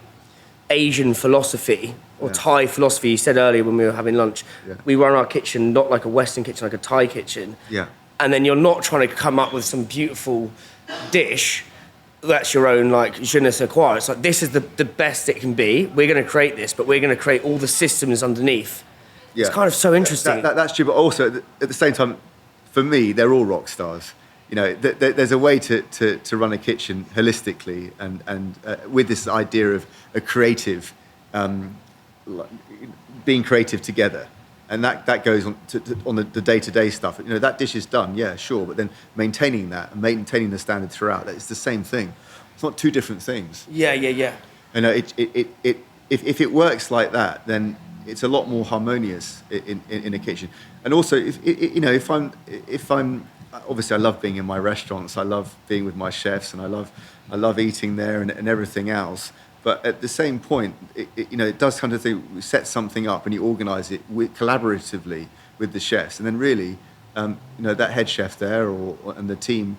B: Asian philosophy or Thai philosophy, you said earlier when we were having lunch, we run our kitchen not like a Western kitchen, like a Thai kitchen.
A: Yeah.
B: And then you're not trying to come up with some beautiful dish that's your own, like, je ne sais quoi. It's like, this is the best it can be. We're going to create this, but we're going to create all the systems underneath. Yeah. It's kind of so interesting.
A: That's true, but also at the same time, for me, they're all rock stars. There's a way to run a kitchen holistically and with this idea of a creative, being creative together. And that goes on the day-to-day stuff. That dish is done, yeah, sure, but then maintaining that and maintaining the standard throughout, it's the same thing. It's not two different things.
B: Yeah.
A: If it works like that, then it's a lot more harmonious in a kitchen. And also, if I'm obviously I love being in my restaurants, I love being with my chefs, and I love eating there and everything else. But at the same point, it does kind of set something up and you organise it collaboratively with the chefs, and then really, that head chef there and the team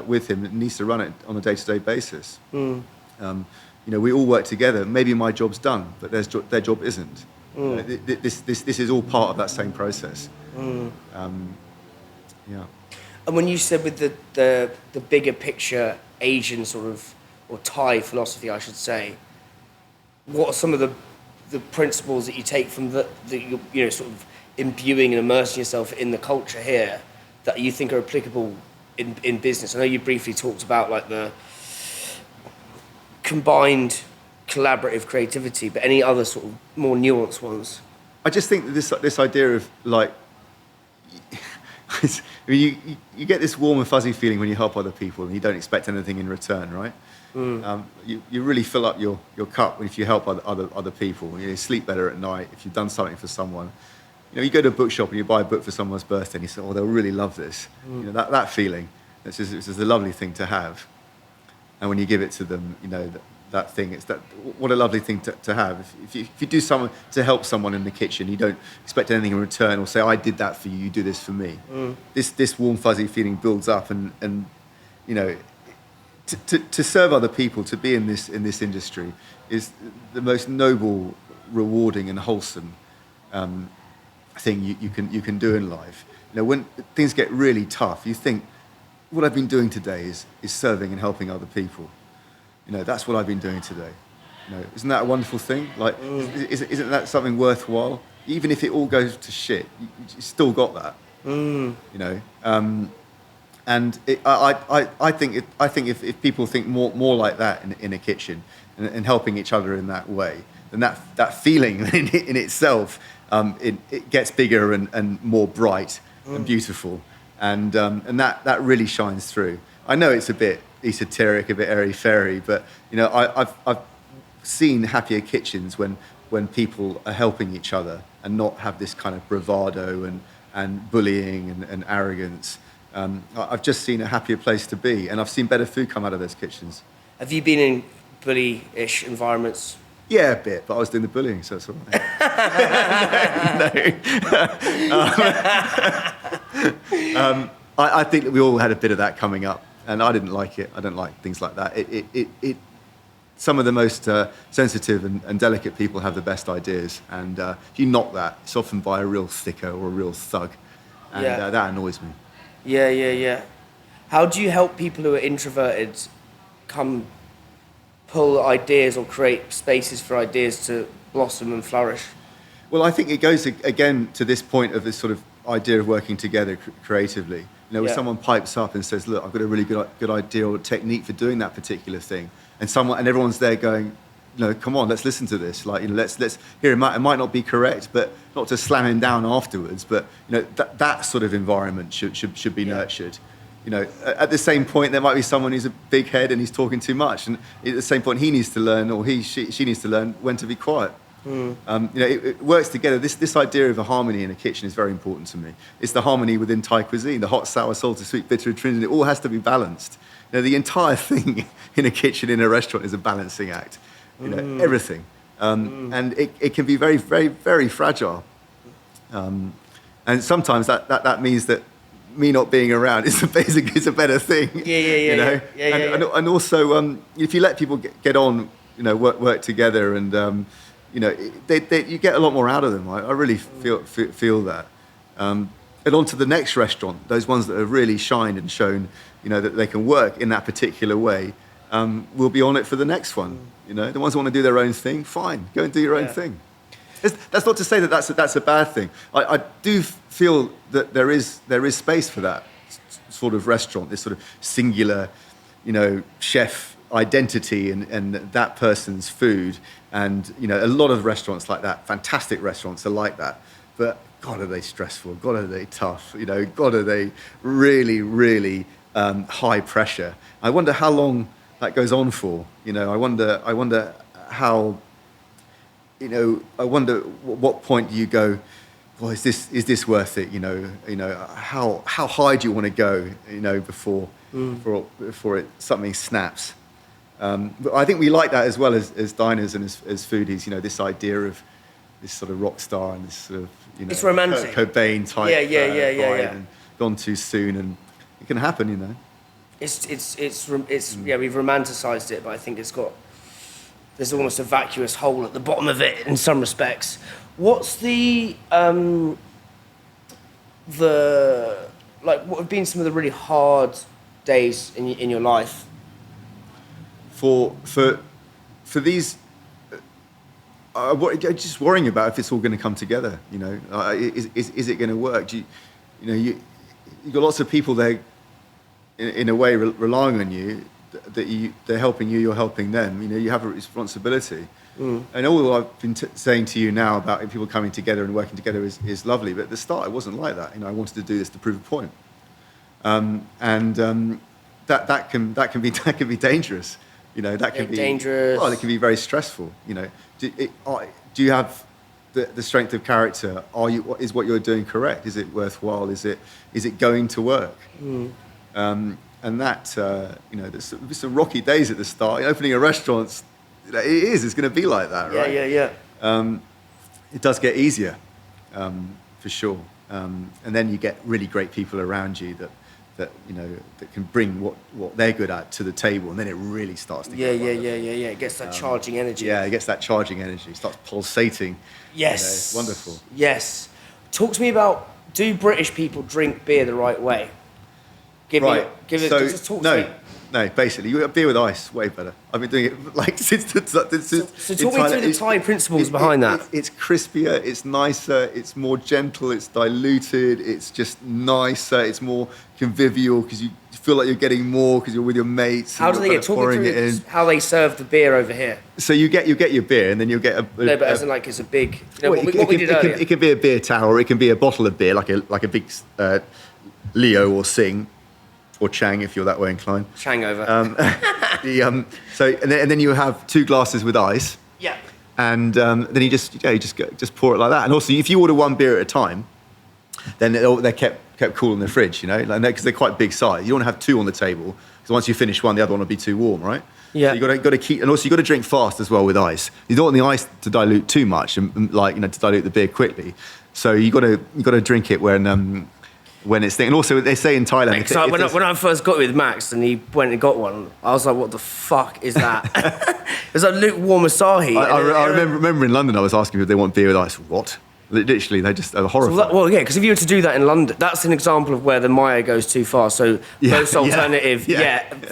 A: with him needs to run it on a day-to-day basis. We all work together. Maybe my job's done, but their job isn't. This is all part of that same process.
B: And when you said with the bigger picture Asian sort of, or Thai philosophy, I should say, what are some of the principles that you take from the sort of imbuing and immersing yourself in the culture here that you think are applicable in business? I know you briefly talked about like the combined collaborative creativity, but any other sort of more nuanced ones?
A: I just think that this idea of like, you get this warm and fuzzy feeling when you help other people and you don't expect anything in return, right? You really fill up your cup if you help other people. You sleep better at night if you've done something for someone. You go to a bookshop and you buy a book for someone's birthday and you say, oh, they'll really love this. That feeling, it's just a lovely thing to have. And when you give it to them, that thing, what a lovely thing to have. If you do something to help someone in the kitchen, you don't expect anything in return or say, I did that for you, you do this for me. This warm, fuzzy feeling builds up and to serve other people, to be in this industry is the most noble, rewarding and wholesome thing you can do in life. When things get really tough, you think, what I've been doing today is serving and helping other people. That's what I've been doing today. Isn't that a wonderful thing? Like, isn't that something worthwhile? Even if it all goes to shit, you still got that. And I think if people think more like that in a kitchen and helping each other in that way, then that feeling in itself it gets bigger and more bright and beautiful, and that really shines through. I know it's a bit esoteric, a bit airy-fairy, but I've seen happier kitchens when when people are helping each other and not have this kind of bravado and bullying and arrogance. I've just seen a happier place to be, and I've seen better food come out of those kitchens.
B: Have you been in bully-ish environments?
A: Yeah, a bit, but I was doing the bullying, so it's all right. No. I think that we all had a bit of that coming up, and I didn't like it. I don't like things like that. Some of the most sensitive and delicate people have the best ideas, and if you knock that, it's often by a real thicko or a real thug, and that annoys me.
B: Yeah. How do you help people who are introverted pull ideas or create spaces for ideas to blossom and flourish?
A: Well, I think it goes again to this point of this sort of idea of working together creatively. Where someone pipes up and says, "Look, I've got a really good idea or technique for doing that particular thing," and everyone's there going, "Come on, let's listen to this. Let's hear it. It might not be correct, but not to slam him down afterwards. But that sort of environment should be nurtured." At the same point, there might be someone who's a big head and he's talking too much, and at the same point, he needs to learn, or she needs to learn when to be quiet. It works together. This idea of a harmony in a kitchen is very important to me. It's the harmony within Thai cuisine, the hot, sour, salty, sweet, bitter, trinity. It all has to be balanced. The entire thing in a kitchen, in a restaurant, is a balancing act. Everything. And it can be very, very, very fragile. And sometimes that means that me not being around is a better thing. And also, if you let people get on, work together, and you get a lot more out of them. I really feel that. And on to the next restaurant, those ones that have really shined and shown, that they can work in that particular way, will be on it for the next one. The ones who want to do their own thing, fine, go and do your own thing. That's not to say that that's a bad thing. I do feel that there is space for that sort of restaurant, this sort of singular, chef identity and that person's food. And, a lot of restaurants like that, fantastic restaurants are like that. But God, are they stressful? God, are they tough? God, are they really, really high pressure? I wonder how long that goes on for. I wonder how. I wonder what point do you go, well, is this worth it? How high do you want to go? Before something snaps. But I think we like that as well as diners and as foodies. This idea of this sort of rock star and this sort of
B: it's romantic.
A: Kurt Cobain type vibe and gone too soon, and it can happen. We've romanticised it, but I think there's almost a vacuous hole at the bottom of it in some respects. What's what have been some of the really hard days in your life? For these, just worrying about if it's all going to come together. Is it going to work? You've got lots of people there, in a way, relying on you. They're helping you, you're helping them. You have a responsibility. And all I've been saying to you now about people coming together and working together is lovely. But at the start, it wasn't like that. I wanted to do this to prove a point. That can be dangerous. That can be
B: dangerous.
A: Well, it can be very stressful. Do you have the strength of character? Is what you're doing correct? Is it worthwhile? Is it going to work? And that, there's some rocky days at the start. Opening a restaurant, it's going to be like that, right?
B: Yeah.
A: It does get easier, for sure. And then you get really great people around you that can bring what they're good at to the table, and then it really starts to get
B: Yeah. It gets that charging energy.
A: Yeah, it gets that charging energy. It starts pulsating.
B: Yes.
A: It's wonderful.
B: Yes. Talk to me about, do British people drink beer the right way? Just talk to me.
A: No, basically, you beer with ice, way better. I've been doing it since. So
B: talk me through the Thai principles behind that.
A: It's crispier, it's nicer, it's more gentle, it's diluted, it's just nicer, it's more convivial because you feel like you're getting more because you're with your mates.
B: How do they get talking through how they serve the beer over here?
A: So you get your beer and then you'll get a.
B: No, but as in it's a big. What we did earlier.
A: It can be a beer tower, or it can be a bottle of beer, like a big Leo or Sing. Or Chang, if you're that way inclined.
B: Chang over.
A: And then you have 2 glasses with ice.
B: Yeah.
A: and then you just pour it like that. And also, if you order one beer at a time, then they're kept cool in the fridge, because they're quite big size. You don't want to have two on the table, because once you finish one, the other one will be too warm, right?
B: Yeah.
A: So you got to keep, and also you got to drink fast as well with ice. You don't want the ice to dilute too much, and to dilute the beer quickly. So you got to drink it when it's thick. And also they say in Thailand,
B: when I first got it with Max and he went and got one, I was like, what the fuck is that? It was like lukewarm Asahi.
A: I remember in London I was asking if they want beer with ice. What? Literally, they just are horrified.
B: Because if you were to do that in London, that's an example of where the Maya goes too far. So most alternative,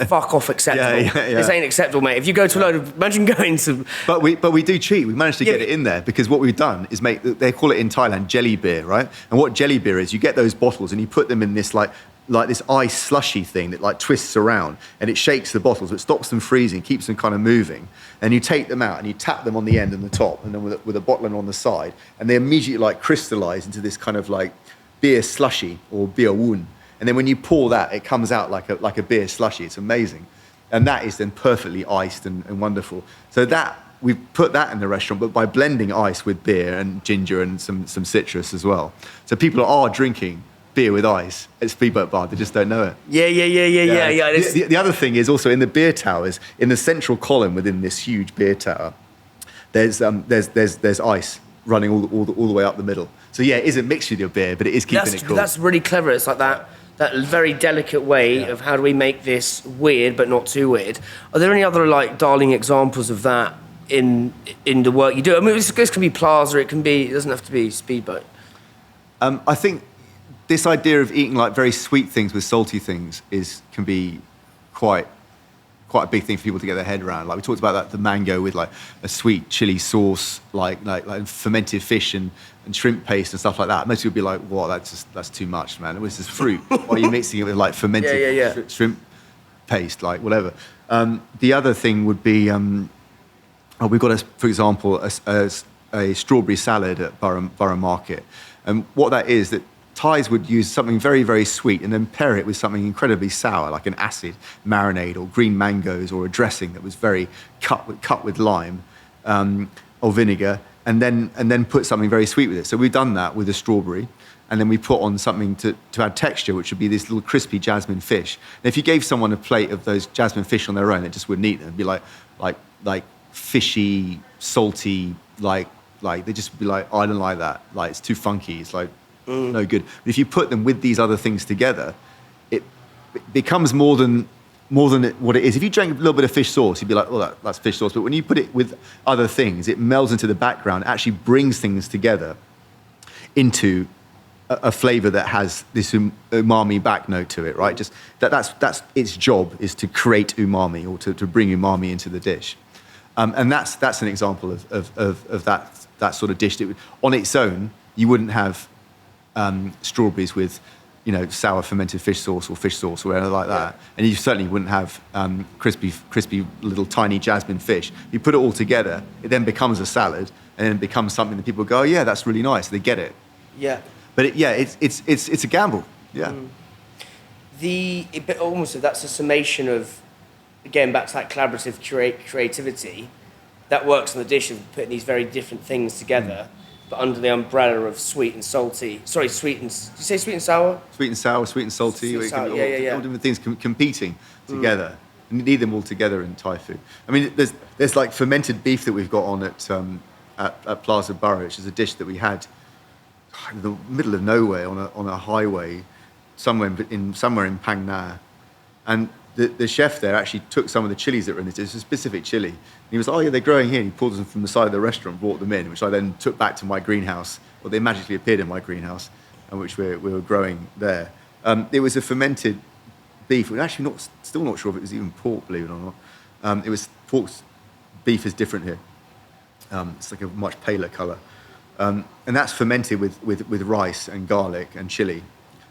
B: fuck off, acceptable. This ain't acceptable, mate. If you go to a load of, imagine going to.
A: But we do cheat. We managed to get it in there because what we've done is they call it in Thailand jelly beer, right? And what jelly beer is, you get those bottles and you put them in this like this ice slushy thing that like twists around and it shakes the bottles. It stops them freezing, keeps them kind of moving. And you take them out and you tap them on the end and the top, and then with a bottle on the side, and they immediately like crystallize into this kind of like beer slushy or beer woon. And then when you pour that, it comes out like a beer slushy. It's amazing, and that is then perfectly iced and wonderful. So that we put that in the restaurant, but by blending ice with beer and ginger and some citrus as well. So people are drinking beer with ice at Speedboat Bar, they just don't know it.
B: Yeah.
A: The other thing is also in the beer towers, in the central column within this huge beer tower, there's ice running all the way up the middle. So it is a mixture of your beer, but it is keeping it cool.
B: That's really clever. It's like that very delicate way of how do we make this weird but not too weird. Are there any other like darling examples of that in the work you do? I mean, this can be Plaza, it doesn't have to be Speedboat.
A: I think this idea of eating like very sweet things with salty things can be quite a big thing for people to get their head around. Like we talked about the mango with like a sweet chili sauce, like fermented fish and shrimp paste and stuff like that. Most people would be like, "What? That's too much, man. It was just fruit. Why are you mixing it with like fermented shrimp paste, like whatever?" The other thing would be we've got for example a strawberry salad at Borough Market, and what that is that Thais would use something very, very sweet and then pair it with something incredibly sour, like an acid marinade or green mangoes or a dressing that was very cut with lime or vinegar, and then put something very sweet with it. So we've done that with a strawberry, and then we put on something to add texture, which would be this little crispy jasmine fish. And if you gave someone a plate of those jasmine fish on their own, they just wouldn't eat them. It'd be like fishy, salty, like they just would be like, "Oh, I don't like that. Like it's too funky. It's like no good." But if you put them with these other things together, it becomes more than what it is. If you drank a little bit of fish sauce, you'd be like, "Oh, that's fish sauce." But when you put it with other things, it melds into the background, actually brings things together into a flavor that has this umami back note to it, right? Just that's its job, is to create umami or to bring umami into the dish. And that's an example of that sort of dish. On its own, you wouldn't have strawberries with, sour fermented fish sauce or whatever like that. And you certainly wouldn't have crispy little tiny jasmine fish. You put it all together, it then becomes a salad, and then it becomes something that people go, "Oh, yeah, that's really nice." They get it.
B: Yeah.
A: But it's a gamble. Yeah.
B: But almost that's a summation of, again, back to that collaborative creativity that works on the dish of putting these very different things together. But under the umbrella of sweet and salty. Sorry, did you say sweet and sour?
A: Sweet and sour, sweet and salty.
B: Sweet and sour,
A: all different things competing together. And you need them all together in Thai food. I mean, there's like fermented beef that we've got on at Plaza Borough, which is a dish that we had in the middle of nowhere on a highway somewhere in Phang Nga. And the chef there actually took some of the chilies that were in this. It's a specific chili. And he was, "Oh, yeah, they're growing here." And he pulled them from the side of the restaurant, brought them in, which I then took back to my greenhouse. Well, they magically appeared in my greenhouse, which we were growing there. It was a fermented beef. We're actually still not sure if it was even pork, believe it or not. It was pork. Beef is different here. It's like a much paler colour. And that's fermented with rice and garlic and chili,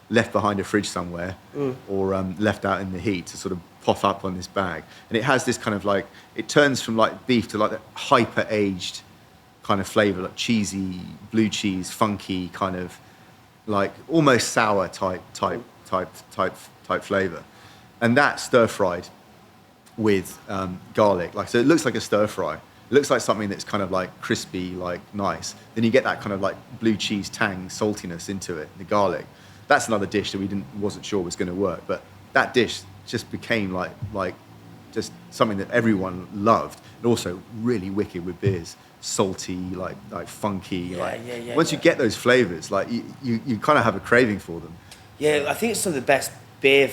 A: left behind a fridge somewhere, or left out in the heat to sort of puff up on this bag. And it has this kind of like, it turns from like beef to like that hyper-aged kind of flavour, like cheesy, blue cheese, funky kind of like almost sour type flavour. And that's stir-fried with garlic. So it looks like a stir-fry, It looks like something that's kind of like crispy, like nice. Then you get that kind of like blue cheese tang, saltiness into it, the garlic. That's another dish that wasn't sure was going to work, but that dish just became like just something that everyone loved, and also really wicked with beers, salty, like funky. Once you get those flavors, like you kind of have a craving for them.
B: Yeah, I think it's some of the best beer.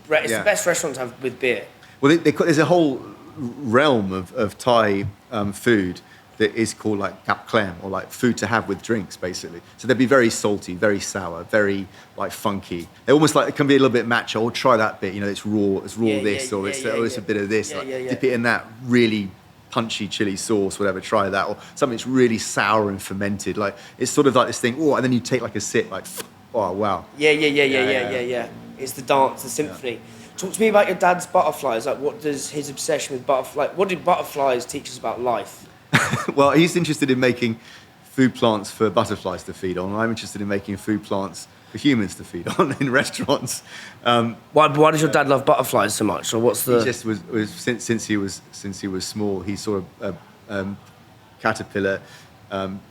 B: It's the best restaurants have with beer.
A: Well, there's a whole realm of Thai food that is called like kap klem, or like food to have with drinks, basically. So they'd be very salty, very sour, very like funky. They're almost like, it can be a little bit macho. Or try that bit, it's raw this, or it's a bit of this. Dip it in that really punchy chili sauce, whatever. Try that, or something that's really sour and fermented. Like it's sort of like this thing. Oh, and then you take like a sip, like, oh wow.
B: Yeah. It's the dance, the symphony. Talk to me about your dad's butterflies. Like, what does his obsession with butterflies? What did butterflies teach us about life?
A: Well, he's interested in making food plants for butterflies to feed on. I'm interested in making food plants for humans to feed on in restaurants.
B: Why does your dad love butterflies so much? Or what's the?
A: He just was since he was small. He saw a caterpillar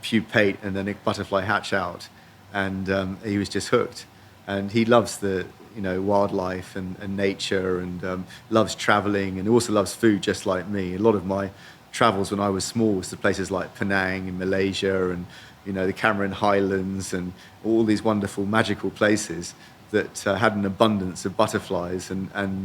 A: pupate and then a butterfly hatch out, and he was just hooked. And he loves the wildlife and nature, and loves traveling, and also loves food just like me. A lot of my travels when I was small was to places like Penang in Malaysia, and the Cameron Highlands, and all these wonderful magical places that had an abundance of butterflies, and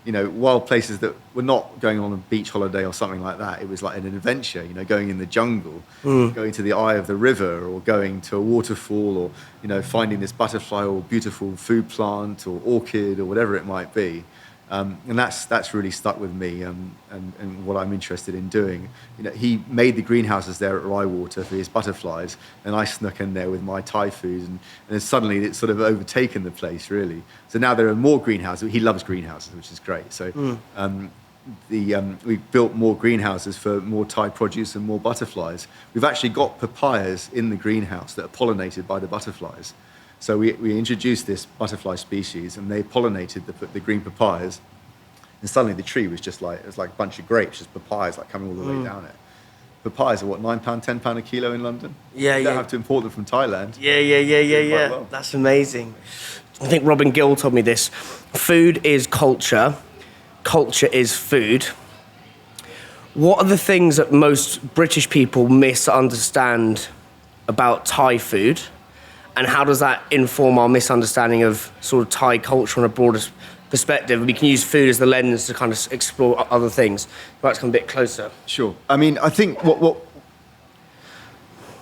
A: wild places that were not going on a beach holiday or something like that. It was like an adventure, going in the jungle, going to the eye of the river, or going to a waterfall, or finding this butterfly or beautiful food plant or orchid or whatever it might be. And that's really stuck with me, and what I'm interested in doing. He made the greenhouses there at Rywater for his butterflies, and I snuck in there with my Thai food, and then suddenly it's sort of overtaken the place, really. So now there are more greenhouses. He loves greenhouses, which is great. So we've built more greenhouses for more Thai produce and more butterflies. We've actually got papayas in the greenhouse that are pollinated by the butterflies. So we introduced this butterfly species, and they pollinated the green papayas, and suddenly the tree was just like, it was like a bunch of grapes, just papayas like coming all the way down it. Papayas are what, £9, £10 a kilo in London? You don't have to import them from Thailand.
B: Yeah. Well. That's amazing. I think Robin Gill told me this. Food is culture. Culture is food. What are the things that most British people misunderstand about Thai food? And how does that inform our misunderstanding of sort of Thai culture on a broader perspective? We can use food as the lens to kind of explore other things. Let's come a bit closer.
A: Sure. I mean, I think what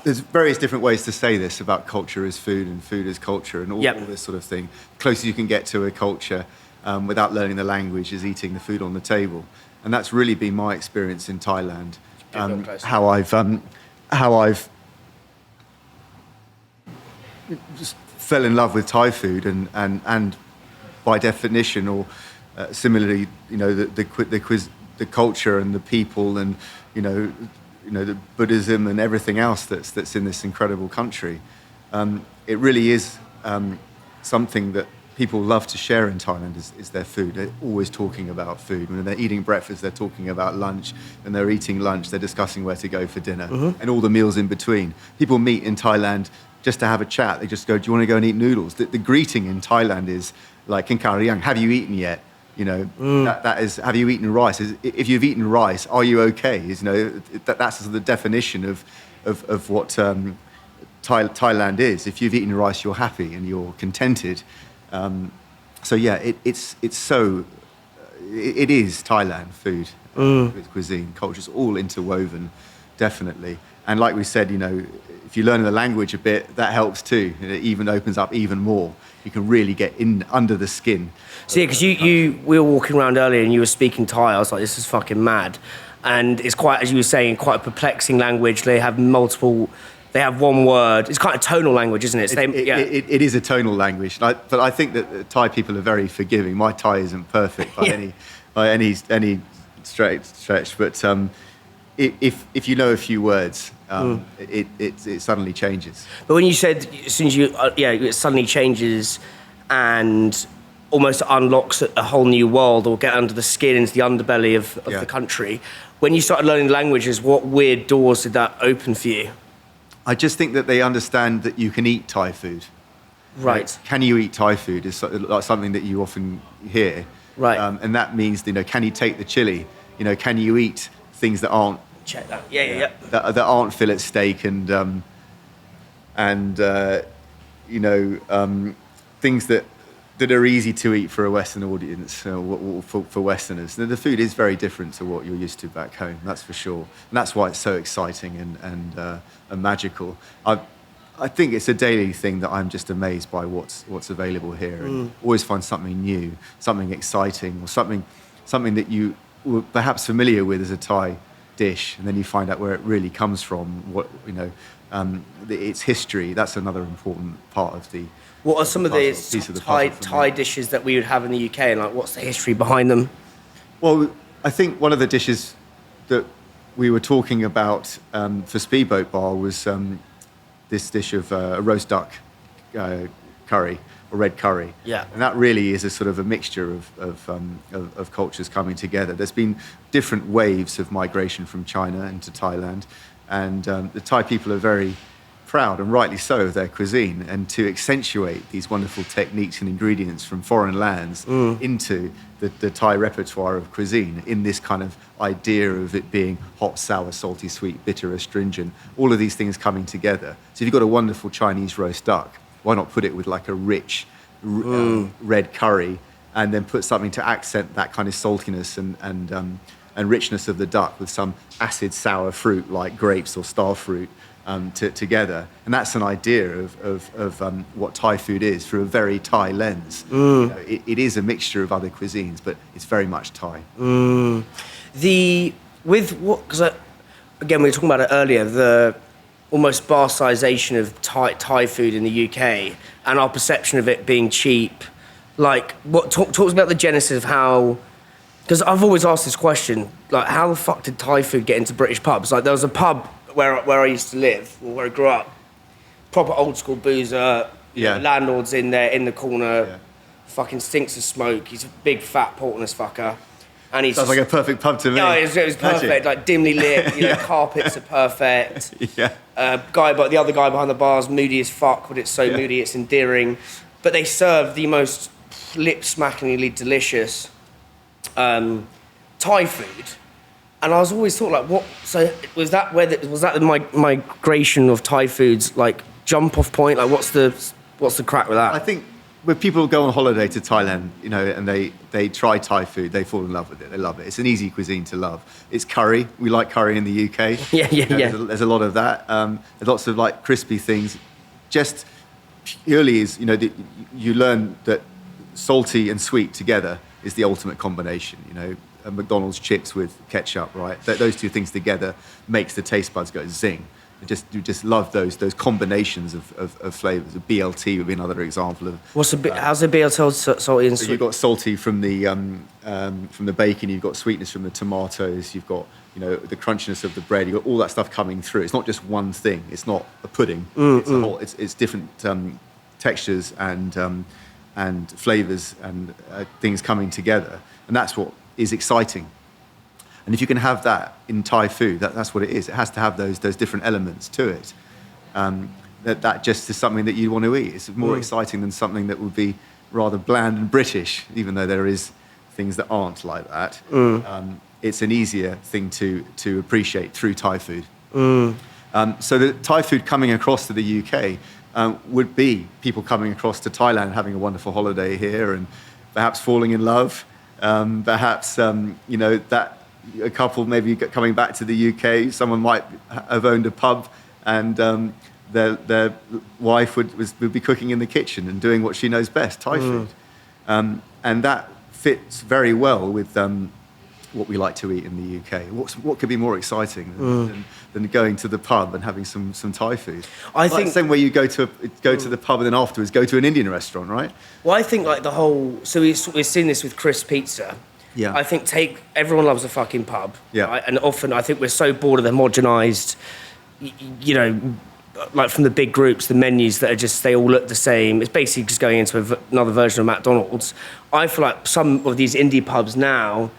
A: there's various different ways to say this about culture is food and food is culture and all this sort of thing. The closest you can get to a culture without learning the language is eating the food on the table. And that's really been my experience in Thailand. How I've just fell in love with Thai food, and by definition, or similarly, the culture and the people, and the Buddhism and everything else that's in this incredible country. It really is something that people love to share in Thailand is their food. They're always talking about food. When they're eating breakfast, they're talking about lunch. When they're eating lunch, they're discussing where to go for dinner, and all the meals in between. People meet in Thailand just to have a chat. They just go, do you want to go and eat noodles? The greeting in Thailand is like, "Kinkariang, have you eaten yet?" That is, have you eaten rice? If you've eaten rice, are you okay? That's the definition of what Thailand is. If you've eaten rice, you're happy and you're contented. So yeah, it is Thailand food, cuisine, culture's all interwoven, definitely. And like we said, if you learn the language a bit, that helps too. It even opens up even more. You can really get in under the skin.
B: So yeah, because we were walking around earlier and you were speaking Thai. I was like, this is fucking mad. And it's quite, as you were saying, quite a perplexing language. They have one word. It's quite a tonal language, isn't it?
A: It is a tonal language. But I think that Thai people are very forgiving. My Thai isn't perfect by any stretch. But if you know a few words, it suddenly changes.
B: But when you said, as soon as it suddenly changes and almost unlocks a whole new world, or get under the skin into the underbelly of the country, When you started learning languages, what weird doors did that open for you?
A: I just think that they understand that you can eat Thai food.
B: Right.
A: Can you eat Thai food is like something that you often hear.
B: Right.
A: And that means, can you take the chili? Can you eat things that aren't...
B: Check that. Yeah.
A: That aren't fillet steak and things that are easy to eat for a Western audience, for Westerners. The food is very different to what you're used to back home, that's for sure. And that's why it's so exciting and magical. I think it's a daily thing that I'm just amazed by what's available here, and always find something new, something exciting, or something that you were perhaps familiar with as a Thai dish, and then you find out where it really comes from, its history. That's another important part of the...
B: What are some of the Thai dishes that we would have in the UK, and what's the history behind them?
A: Well, I think one of the dishes that we were talking about for Speedboat Bar was this dish of roast duck curry, or red curry.
B: Yeah.
A: And that really is a sort of a mixture of cultures coming together. There's been different waves of migration from China into Thailand, and the Thai people are very proud, and rightly so, of their cuisine, and to accentuate these wonderful techniques and ingredients from foreign lands into the Thai repertoire of cuisine, in this kind of idea of it being hot, sour, salty, sweet, bitter, astringent, all of these things coming together. So if you've got a wonderful Chinese roast duck, why not put it with like a rich red curry, and then put something to accent that kind of saltiness and richness of the duck with some acid sour fruit like grapes or star fruit together. And that's an idea of what Thai food is through a very Thai lens. It is a mixture of other cuisines, but it's very much Thai.
B: Because again, we were talking about it earlier, the almost bar-sization of Thai food in the UK, and our perception of it being cheap. Talks about the genesis of how... Because I've always asked this question, how the fuck did Thai food get into British pubs? There was a pub where I used to live, or where I grew up, proper old school boozer, landlord's in there, in the corner, fucking stinks of smoke, he's a big fat Portland's fucker. And he's
A: sounds like a perfect pub to me.
B: No, it was perfect, dimly lit, carpets are perfect.
A: Yeah.
B: The other guy behind the bar's moody as fuck, but it's so moody it's endearing. But they serve the most lip-smackingly delicious Thai food. And I was always thought, what? So was that the migration of Thai foods, jump off point? What's the crack with that?
A: I think when people go on holiday to Thailand, and they try Thai food, they fall in love with it. They love it. It's an easy cuisine to love. It's curry. We like curry in the UK.
B: Yeah.
A: There's a lot of that. There's lots of crispy things. Just purely is, you learn that salty and sweet together is the ultimate combination. McDonald's chips with ketchup, right? Those two things together makes the taste buds go zing. You just love those combinations of flavors. A BLT would be another example of.
B: How's the BLT salty and sweet?
A: So you've got salty from the bacon. You've got sweetness from the tomatoes. You've got the crunchiness of the bread. You've got all that stuff coming through. It's not just one thing. It's not a pudding. It's different textures and flavors and things coming together, and that's what is exciting. And if you can have that in Thai food, that's what it is. It has to have those different elements to it. That just is something that you want to eat. It's more exciting than something that would be rather bland and British, even though there is things that aren't like that. It's an easier thing to appreciate through Thai food. So the Thai food coming across to the UK would be people coming across to Thailand, having a wonderful holiday here, and perhaps falling in love. Perhaps that a couple maybe coming back to the UK, someone might have owned a pub, and their wife would be cooking in the kitchen and doing what she knows best, Thai food, and that fits very well with what we like to eat in the UK. What could be more exciting than going to the pub and having some Thai food? I think the same way you go to the pub and then afterwards go to an Indian restaurant, right?
B: Well, I think the whole. So we've seen this with Chris Pizza.
A: Yeah.
B: I think everyone loves a fucking pub.
A: Yeah.
B: Right? And often I think we're so bored of the homogenised, from the big groups, the menus that they all look the same. It's basically just going into another version of McDonald's. I feel like some of these indie pubs now,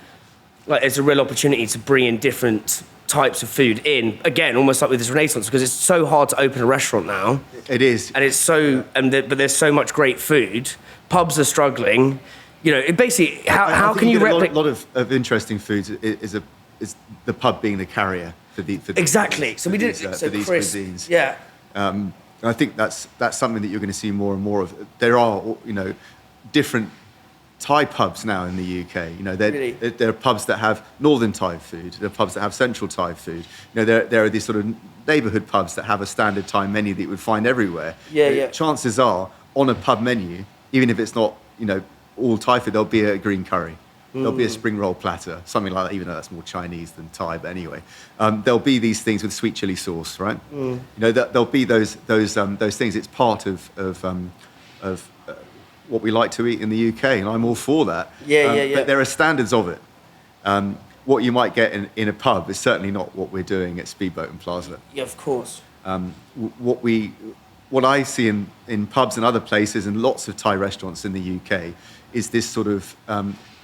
B: like there's a real opportunity to bring in different types of food in, again, almost like with this renaissance, because it's so hard to open a restaurant now.
A: It is.
B: And it's so, but there's so much great food. Pubs are struggling. You know, it basically, how can you replicate...
A: A lot of interesting foods is the pub being the carrier for
B: exactly. So we did it
A: for these cuisines.
B: Yeah.
A: And I think that's something that you're going to see more and more of. There are, you know, different Thai pubs now in the UK. You know, there are pubs that have northern Thai food. There are pubs that have central Thai food. You know, there are these sort of neighbourhood pubs that have a standard Thai menu that you would find everywhere.
B: Yeah.
A: Chances are, on a pub menu, even if it's not, you know, all Thai food, there'll be a green curry. There'll be a spring roll platter, something like that, even though that's more Chinese than Thai, but anyway. There'll be these things with sweet chili sauce, right? You know, there'll be those things. It's part of what we like to eat in the UK, and I'm all for that.
B: Yeah.
A: But there are standards of it. What you might get in a pub is certainly not what we're doing at Speedboat and Plaza.
B: Yeah, of course.
A: What I see in pubs and other places and lots of Thai restaurants in the UK is this sort of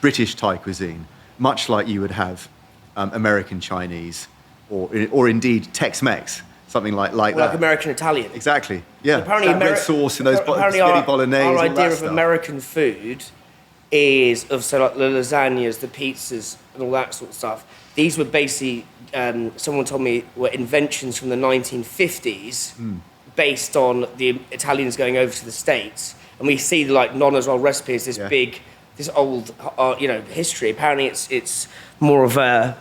A: British Thai cuisine, much like you would have American Chinese or indeed Tex-Mex, something like that.
B: Like American Italian.
A: Exactly, yeah.
B: Apparently,
A: that red sauce and those spaghetti bolognese.
B: Our
A: all
B: idea
A: that
B: of
A: stuff.
B: American food is of like the lasagnas, the pizzas, and all that sort of stuff. These were basically, someone told me, were inventions from the 1950s, based on the Italians going over to the States, and we see like non as well recipe as this big. This old, history. Apparently, it's more of a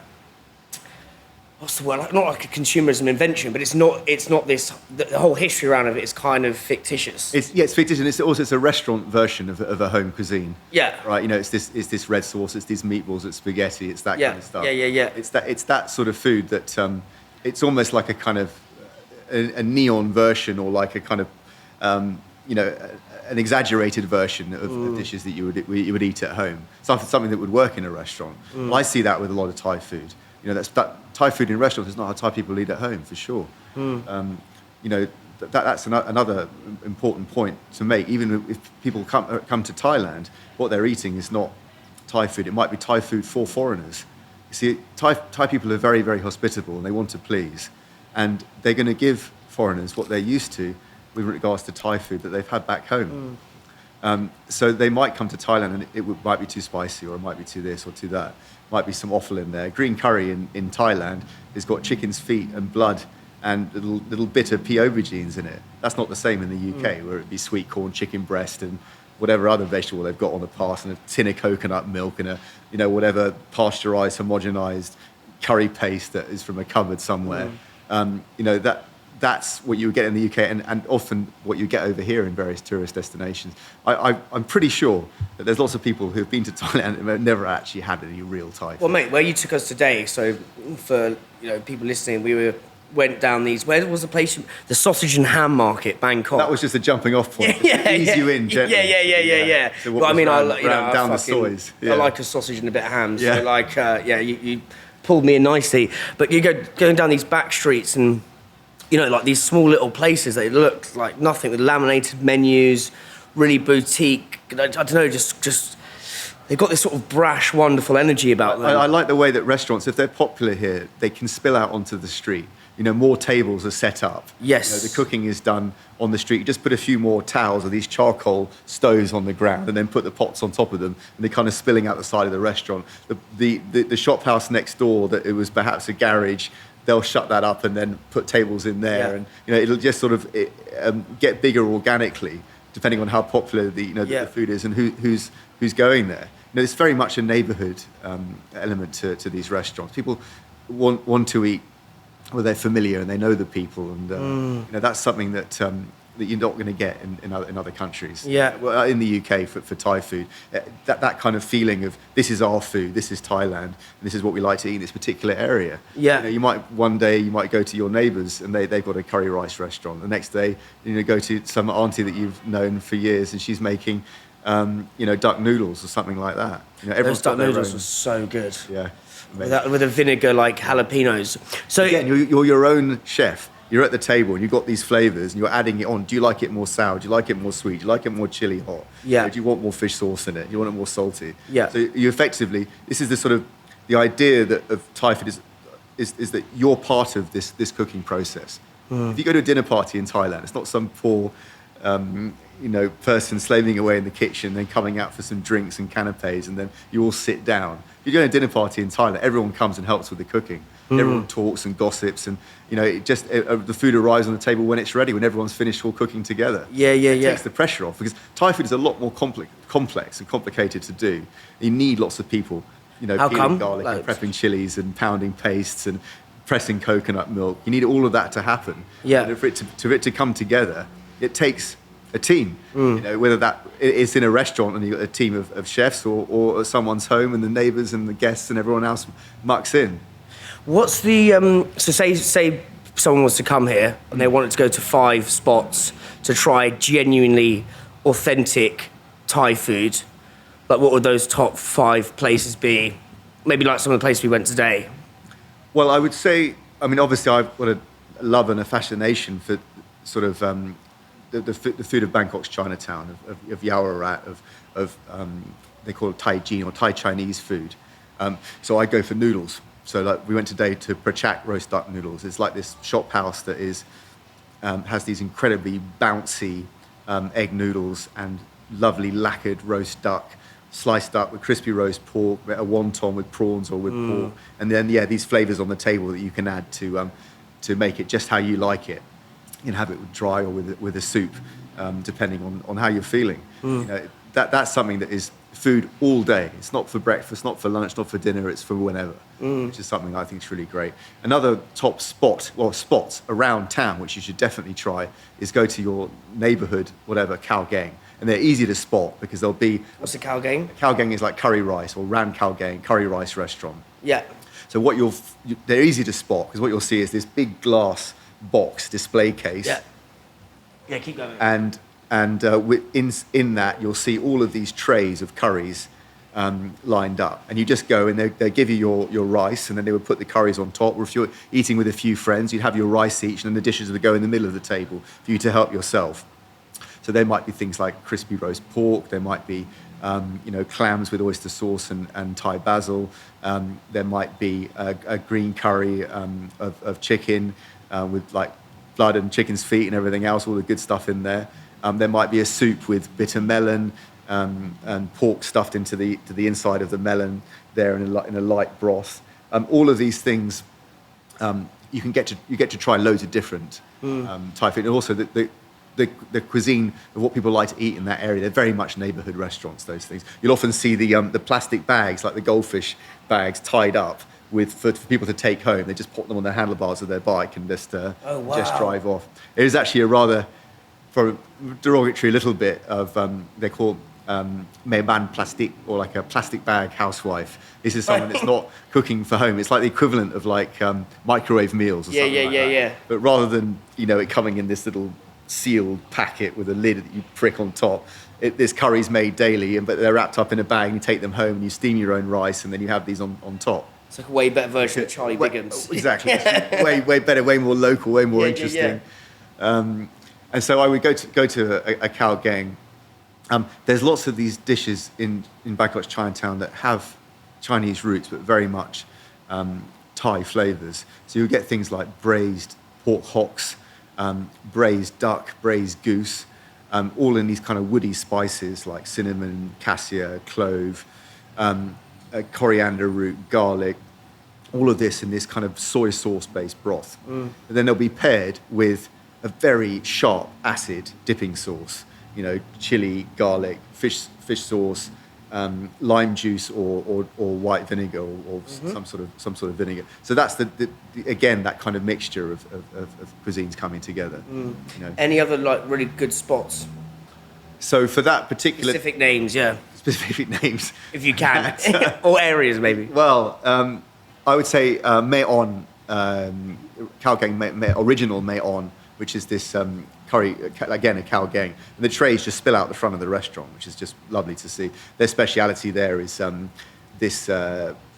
B: what's the word? Not like a consumerism invention, but it's not this. The whole history around it is kind of fictitious.
A: It's fictitious, and it's a restaurant version of a home cuisine.
B: Yeah.
A: Right. You know, it's this red sauce, it's these meatballs, it's spaghetti, it's that kind of stuff.
B: Yeah.
A: It's that sort of food that it's almost like a kind of a neon version, or like a kind of an exaggerated version of dishes that you would eat at home. Something that would work in a restaurant. Well, I see that with a lot of Thai food. You know, that Thai food in restaurants is not how Thai people eat at home, for sure. You know, that's another important point to make. Even if people come to Thailand, what they're eating is not Thai food. It might be Thai food for foreigners. You see, Thai people are very, very hospitable, and they want to please. And they're going to give foreigners what they're used to with regards to Thai food that they've had back home. So they might come to Thailand and it might be too spicy, or it might be too this or too that. Might be some offal in there. Green curry in Thailand has got chicken's feet and blood and little bit of pea aubergines in it. That's not the same in the UK, where it'd be sweet corn, chicken breast, and whatever other vegetable they've got on the pass, and a tin of coconut milk, and whatever pasteurized, homogenized curry paste that is from a cupboard somewhere. That's what you would get in the UK, and often what you get over here in various tourist destinations. I'm pretty sure that there's lots of people who've been to Thailand and have never actually had any real Thai food.
B: Well, mate, where you took us today, so for people listening, went down these. Where was the place? The Sausage and Ham Market, Bangkok.
A: That was just a jumping off point. Ease you in gently.
B: Yeah.
A: So
B: well, I mean,
A: down the soys.
B: I like a sausage and a bit of ham. So you pulled me in nicely. But you going down these back streets and. Like these small little places, they look like nothing, with laminated menus, really boutique. I don't know, just they've got this sort of brash, wonderful energy about them.
A: I like the way that restaurants, if they're popular here, they can spill out onto the street. More tables are set up.
B: Yes.
A: The cooking is done on the street. You just put a few more towels or these charcoal stoves on the ground, and then put the pots on top of them, and they're kind of spilling out the side of the restaurant. The shop house next door, that it was perhaps a garage, they'll shut that up and then put tables in there, and it'll just sort of get bigger organically, depending on how popular the food is and who's going there. It's very much a neighbourhood element to these restaurants. People want to eat where they're familiar and they know the people, and that's something that you're not going to get in other countries. Well, in the UK for Thai food, that kind of feeling of this is our food, this is Thailand, and this is what we like to eat in this particular area. One day you might go to your neighbours and they've got a curry rice restaurant. The next day go to some auntie that you've known for years and she's making duck noodles or something like that.
B: Those duck noodles were so good.
A: Yeah.
B: With a vinegar like jalapenos. So
A: again, you're your own chef. You're at the table and you've got these flavours and you're adding it on. Do you like it more sour? Do you like it more sweet? Do you like it more chili hot?
B: Yeah.
A: Do you want more fish sauce in it? Do you want it more salty?
B: Yeah.
A: So you effectively, this is the sort of the idea of Thai food is that you're part of this cooking process. If you go to a dinner party in Thailand, it's not some poor person slaving away in the kitchen, then coming out for some drinks and canapes, and then you all sit down. If you go to a dinner party in Thailand, everyone comes and helps with the cooking. Everyone talks and gossips, and the food arrives on the table when it's ready, when everyone's finished all cooking together. It takes the pressure off, because Thai food is a lot more complex and complicated to do. You need lots of people, peeling garlic and prepping chilies and pounding pastes and pressing coconut milk. You need all of that to happen. And for it to come together, it takes a team. Whether that it's in a restaurant and you've got a team of chefs, or at someone's home and the neighbours and the guests and everyone else mucks in.
B: What's the so say someone was to come here and they wanted to go to 5 spots to try genuinely authentic Thai food, like what would those top 5 places be? Maybe like some of the places we went today.
A: Well, I would say, obviously I've got a love and a fascination for sort of the food of Bangkok's Chinatown, of Yaowarat, of they call it Thai Jean or Thai Chinese food. So I go for noodles. So like we went today to Prachak roast duck noodles. It's like this shop house that has these incredibly bouncy egg noodles and lovely lacquered roast duck, sliced up with crispy roast pork, a wonton with prawns or with pork, and then these flavors on the table that you can add to make it just how you like it. You can have it dry or with a soup, depending on how you're feeling. That's something that is food all day. It's not for breakfast, not for lunch, not for dinner. It's for whenever, which is something I think is really great. Another top spots around town, which you should definitely try, is go to your neighborhood, whatever, khao gang. And they're easy to spot because there'll be...
B: What's a khao gang?
A: Khao gang is like curry rice, or ram khao gang, curry rice restaurant.
B: Yeah. So
A: they're easy to spot because what you'll see is this big glass box display case.
B: Yeah, keep going.
A: And in that you'll see all of these trays of curries lined up, and you just go and they give you your rice, and then they would put the curries on top. Or if you're eating with a few friends, you'd have your rice each, and then the dishes would go in the middle of the table for you to help yourself. So there might be things like crispy roast pork. There might be clams with oyster sauce and Thai basil. There might be a green curry of chicken with like blood and chicken's feet and everything else, all the good stuff in there. There might be a soup with bitter melon and pork stuffed into the inside of the melon there in a light broth. All of these things, you get to try loads of different Thai food, and also the cuisine of what people like to eat in that area. They're very much neighbourhood restaurants. Those things you'll often see the plastic bags, like the goldfish bags, tied up for people to take home. They just put them on the handlebars of their bike and just drive off. It is actually a rather derogatory little bit of they're called mehman plastic, or like a plastic bag housewife. This is someone that's not cooking for home. It's like the equivalent of like microwave meals or something like that.
B: Yeah.
A: But rather than it coming in this little sealed packet with a lid that you prick on top, this curry's made daily, but they're wrapped up in a bag, and you take them home and you steam your own rice, and then you have these on top.
B: It's like a way better version of Charlie Biggins.
A: Exactly. way better, way more local, way more interesting. And so I would go to a khao gang. There's lots of these dishes in Bangkok's Chinatown that have Chinese roots, but very much Thai flavours. So you'll get things like braised pork hocks, braised duck, braised goose, all in these kind of woody spices like cinnamon, cassia, clove, coriander root, garlic, all of this in this kind of soy sauce-based broth. And then they'll be paired with a very sharp acid dipping sauce, chili, garlic, fish sauce, lime juice or white vinegar or some sort of vinegar. So that's again that kind of mixture of cuisines coming together.
B: Any other like really good spots?
A: So for that particular
B: specific names, if you can, or areas maybe.
A: Well, I would say Mae On, khao gang, original Mae On, which is this curry, again, a khao gang. And the trays just spill out the front of the restaurant, which is just lovely to see. Their speciality there is this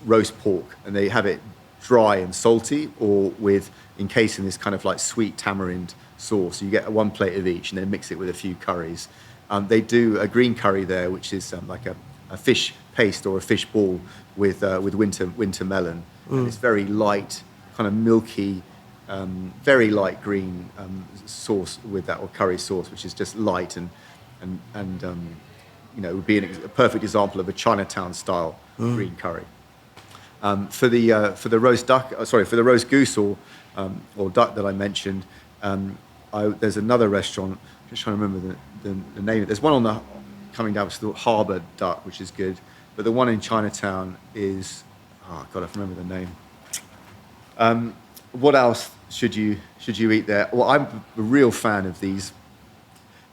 A: roast pork, and they have it dry and salty, or encased in this kind of like sweet tamarind sauce. So you get one plate of each, and then mix it with a few curries. They do a green curry there, which is like a fish paste or a fish ball with winter melon. And it's very light, kind of milky, very light green sauce with that, or curry sauce, which is just light and would be a perfect example of a Chinatown style green curry. For the roast duck, for the roast goose or duck that I mentioned, there's another restaurant. I'm just trying to remember the name. There's one coming down, which is the Harbour Duck, which is good. But the one in Chinatown is, I remember the name. What else should you eat there? Well, I'm a real fan of these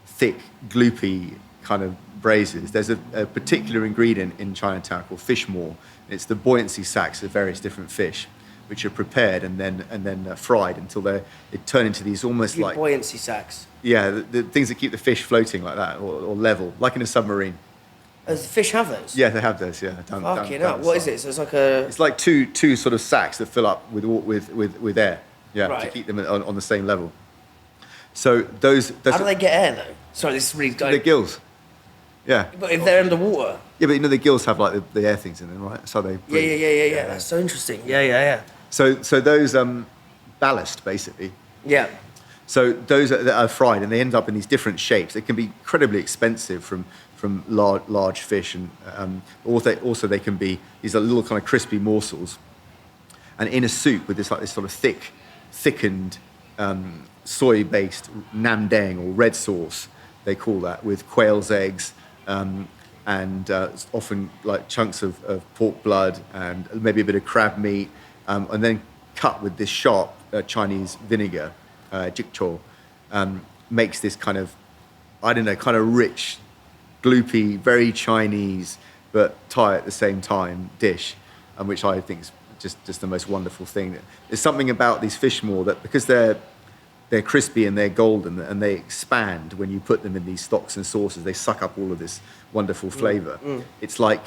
A: thick, gloopy kind of braises. There's a particular ingredient in Chinatown called fish maw. It's the buoyancy sacks of various different fish, which are prepared and then fried until they turn into these almost like
B: buoyancy sacks.
A: Yeah, the things that keep the fish floating like that or level, like in a submarine.
B: Does the fish have those?
A: Yeah, they have those. Yeah.
B: Fucking hell. What is it? So
A: it's like two sort of sacks that fill up with air. Yeah, right. To keep them on the same level. So those.
B: How do they get air though? Sorry, this is really going.
A: The gills. Yeah.
B: But if they're underwater.
A: Yeah, but the gills have like the air things in them, right? So they. Breathe.
B: Yeah. That's so interesting. Yeah.
A: So those ballast basically.
B: Yeah.
A: So those that are fried and they end up in these different shapes. They can be incredibly expensive from large fish, and also they can be these little kind of crispy morsels, and in a soup with this sort of thickened soy-based nam dang or red sauce, they call that, with quail's eggs and often like chunks of pork blood and maybe a bit of crab meat, and then cut with this sharp Chinese vinegar, jikcho, makes this kind of, kind of rich, gloopy, very Chinese, but Thai at the same time dish, which I think is just the most wonderful thing. There's something about these fish maw that, because they're crispy and they're golden and they expand when you put them in these stocks and sauces, they suck up all of this wonderful flavour. It's like,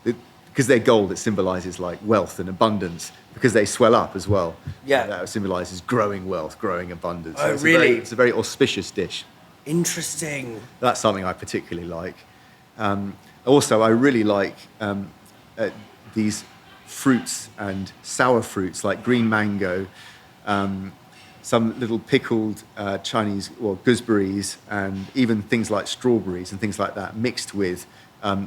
A: because they're gold, it symbolises like wealth and abundance, because they swell up as well.
B: Yeah.
A: That symbolises growing wealth, growing abundance.
B: Oh,
A: so
B: really?
A: It's a very auspicious dish.
B: Interesting.
A: That's something I particularly like. Also, I really like these fruits and sour fruits like green mango, some little pickled Chinese gooseberries, and even things like strawberries and things like that, mixed with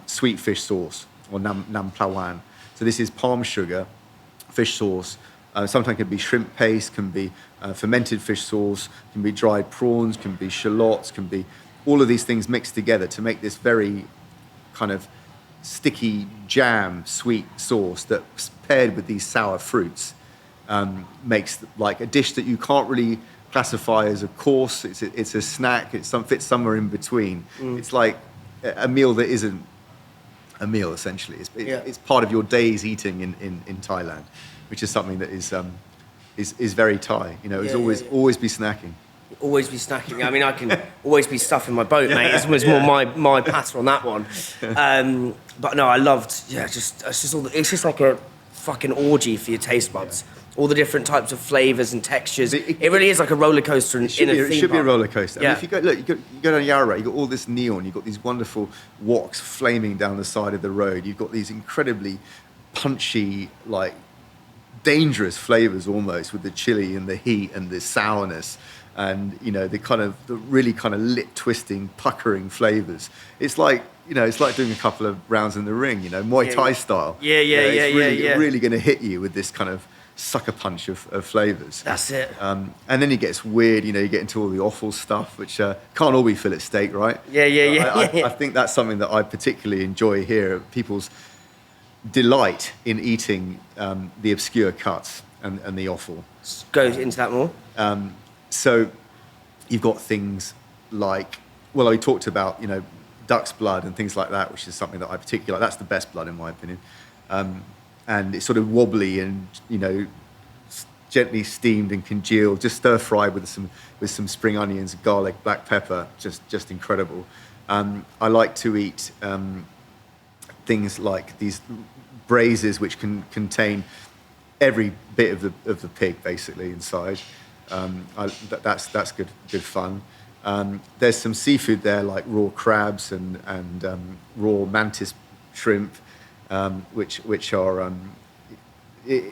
A: sweet fish sauce or nam plawan. So this is palm sugar, fish sauce. Sometimes it can be shrimp paste, can be fermented fish sauce, can be dried prawns, can be shallots, can be all of these things mixed together to make this very kind of sticky jam sweet sauce that's paired with these sour fruits, makes like a dish that you can't really classify as a course. It's a snack. It fits somewhere in between. It's like a meal that isn't a meal, essentially. It's part of your day's eating in Thailand, which is something that is very Thai. It's always be snacking.
B: Always be snacking. I mean, I can always be stuffing my boat, mate. It's almost more my patter on that one. But no, I loved. It's just like a fucking orgy for your taste buds. All the different types of flavours and textures. It really is like a roller coaster in a theme park.
A: It should be a roller coaster.
B: Yeah.
A: I mean, if you go down Yarra, you've got all this neon, you've got these wonderful woks flaming down the side of the road, you've got these incredibly punchy, like dangerous flavours almost, with the chili and the heat and the sourness, and the really kind of lip twisting, puckering flavours. It's like doing a couple of rounds in the ring, Muay Thai style. It's really going to hit you with this kind of sucker punch of flavours.
B: That's it.
A: And then it gets weird, you get into all the Offal stuff, which can't all be fillet steak, right? I think that's something that I particularly enjoy here, people's delight in eating the obscure cuts and the offal.
B: Go into that more.
A: So you've got things like, well, we talked about, duck's blood and things like that, which is something that I particularly like. That's the best blood in my opinion. And it's sort of wobbly and, gently steamed and congealed, just stir fried with some spring onions, garlic, black pepper, just incredible. I like to eat things like these braises, which can contain every bit of the pig basically inside. That's good fun. There's some seafood there, like raw crabs and raw mantis shrimp, which are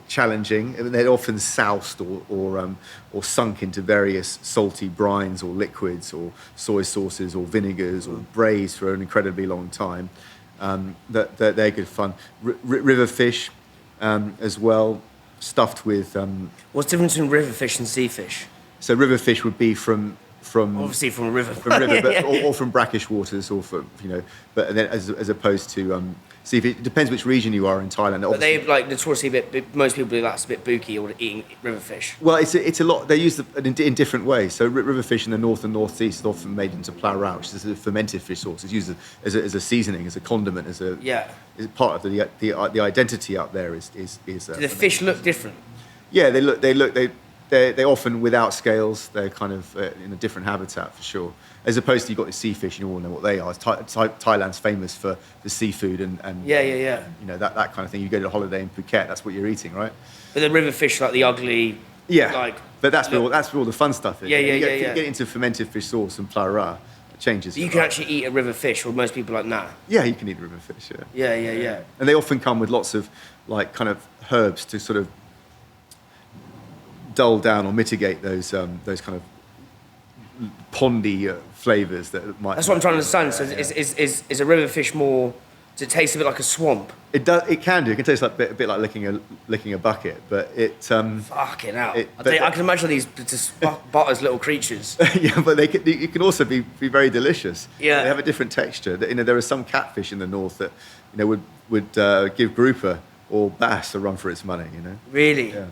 A: challenging. I mean, they're often soused or sunk into various salty brines or liquids or soy sauces or vinegars or braised for an incredibly long time. They're good fun. River fish as well, stuffed with...
B: What's the difference between river fish and sea fish?
A: So river fish would be from
B: obviously from a river,
A: but, or from brackish waters, or from but then as opposed to see if it depends which region you are in Thailand.
B: But they like notoriously most people do that's a bit booky or eating river fish.
A: Well, it's a lot. They use it in different ways. So river fish in the north and northeast is often made into plau rau, which is a fermented fish sauce. It's used as a seasoning, as a condiment, as part of the identity up there. Is
B: do the fish look different?
A: Yeah, they're often without scales. They're kind of in a different habitat for sure. As opposed to you've got the sea fish, you all know what they are. Thailand's famous for the seafood and that kind of thing. You go to a holiday in Phuket, that's what you're eating, right?
B: But the river fish, like the ugly,
A: but that's where all the fun stuff is.
B: You
A: get into fermented fish sauce and plau rau, it changes.
B: But you can actually eat a river fish, or most people are like nah.
A: Yeah, you can eat river fish.
B: Yeah.
A: And they often come with lots of like kind of herbs to sort of dull down or mitigate those kind of pondy flavours that might.
B: That's what I'm trying to understand. So is a river fish more? Does it taste a bit like a swamp?
A: It does. It can do. It can taste like a bit like licking a bucket, but it.
B: Fucking hell! I can imagine these just butters little creatures.
A: Yeah, but it can also be very delicious.
B: Yeah,
A: they have a different texture. There are some catfish in the north that would give grouper or bass a run for its money.
B: Really?
A: Yeah.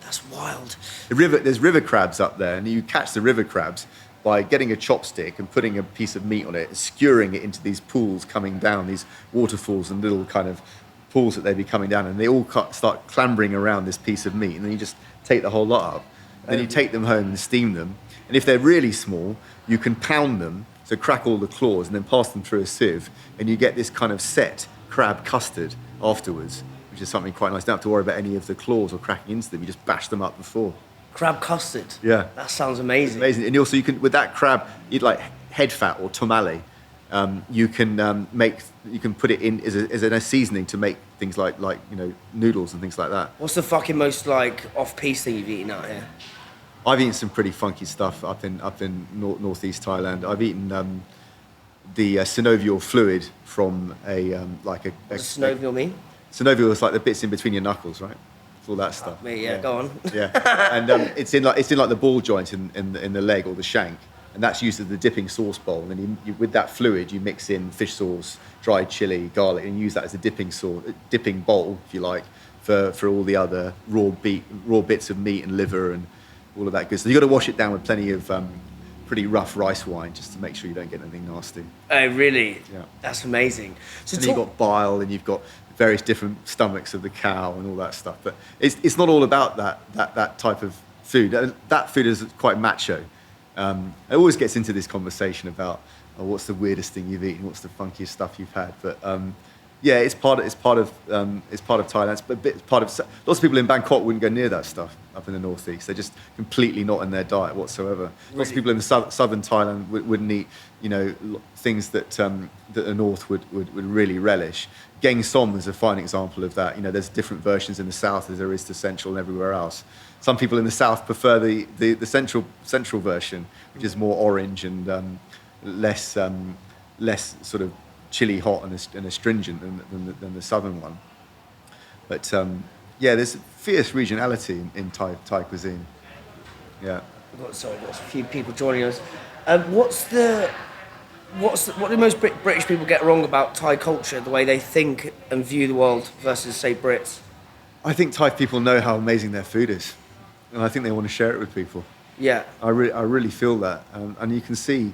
B: That's wild.
A: There's river crabs up there, and you catch the river crabs by getting a chopstick and putting a piece of meat on it, skewering it into these pools coming down, these waterfalls and little kind of pools that they'd be coming down, and they all start clambering around this piece of meat, and then you just take the whole lot up. And then you take them home and steam them, and if they're really small, you can pound them, so crack all the claws, and then pass them through a sieve, and you get this kind of set crab custard afterwards, which is something quite nice. You don't have to worry about any of the claws or cracking into them. You just bash them up before.
B: Crab custard.
A: Yeah.
B: That sounds amazing.
A: It's amazing. And also you can, with that crab, eat like head fat or tomale. You can put it in as a seasoning to make things like noodles and things like that.
B: What's the fucking most like off-piste thing you've eaten out here?
A: I've eaten some pretty funky stuff up in northeast Thailand. I've eaten the synovial fluid from what does
B: synovial mean?
A: Synovial is like the bits in between your knuckles, right? It's all that stuff.
B: Go on.
A: Yeah, and it's in like the ball joint in the leg or the shank, and that's used as the dipping sauce bowl. And then you with that fluid, you mix in fish sauce, dried chili, garlic, and use that as a dipping bowl, if you like, for all the other raw bits of meat and liver and all of that good. So you got to wash it down with plenty of pretty rough rice wine just to make sure you don't get anything nasty.
B: Oh, really?
A: Yeah. That's
B: amazing.
A: So and then you've got bile, and you've got various different stomachs of the cow and all that stuff. But it's not all about that type of food. That food is quite macho. It always gets into this conversation about what's the weirdest thing you've eaten, what's the funkiest stuff you've had. But it's part of Thailand. But lots of people in Bangkok wouldn't go near that stuff up in the northeast. They're just completely not in their diet whatsoever. Really? Lots of people in the southern Thailand wouldn't eat things that the north would really relish. Geng som is a fine example of that. There's different versions in the south as there is to central and everywhere else. Some people in the south prefer the central version, which is more orange and less sort of chili hot and astringent than the southern one. But there's fierce regionality in Thai cuisine. Yeah.
B: We've got a few people joining us. What do most British people get wrong about Thai culture, the way they think and view the world versus, say, Brits?
A: I think Thai people know how amazing their food is, and I think they want to share it with people.
B: Yeah.
A: I really feel that, and you can see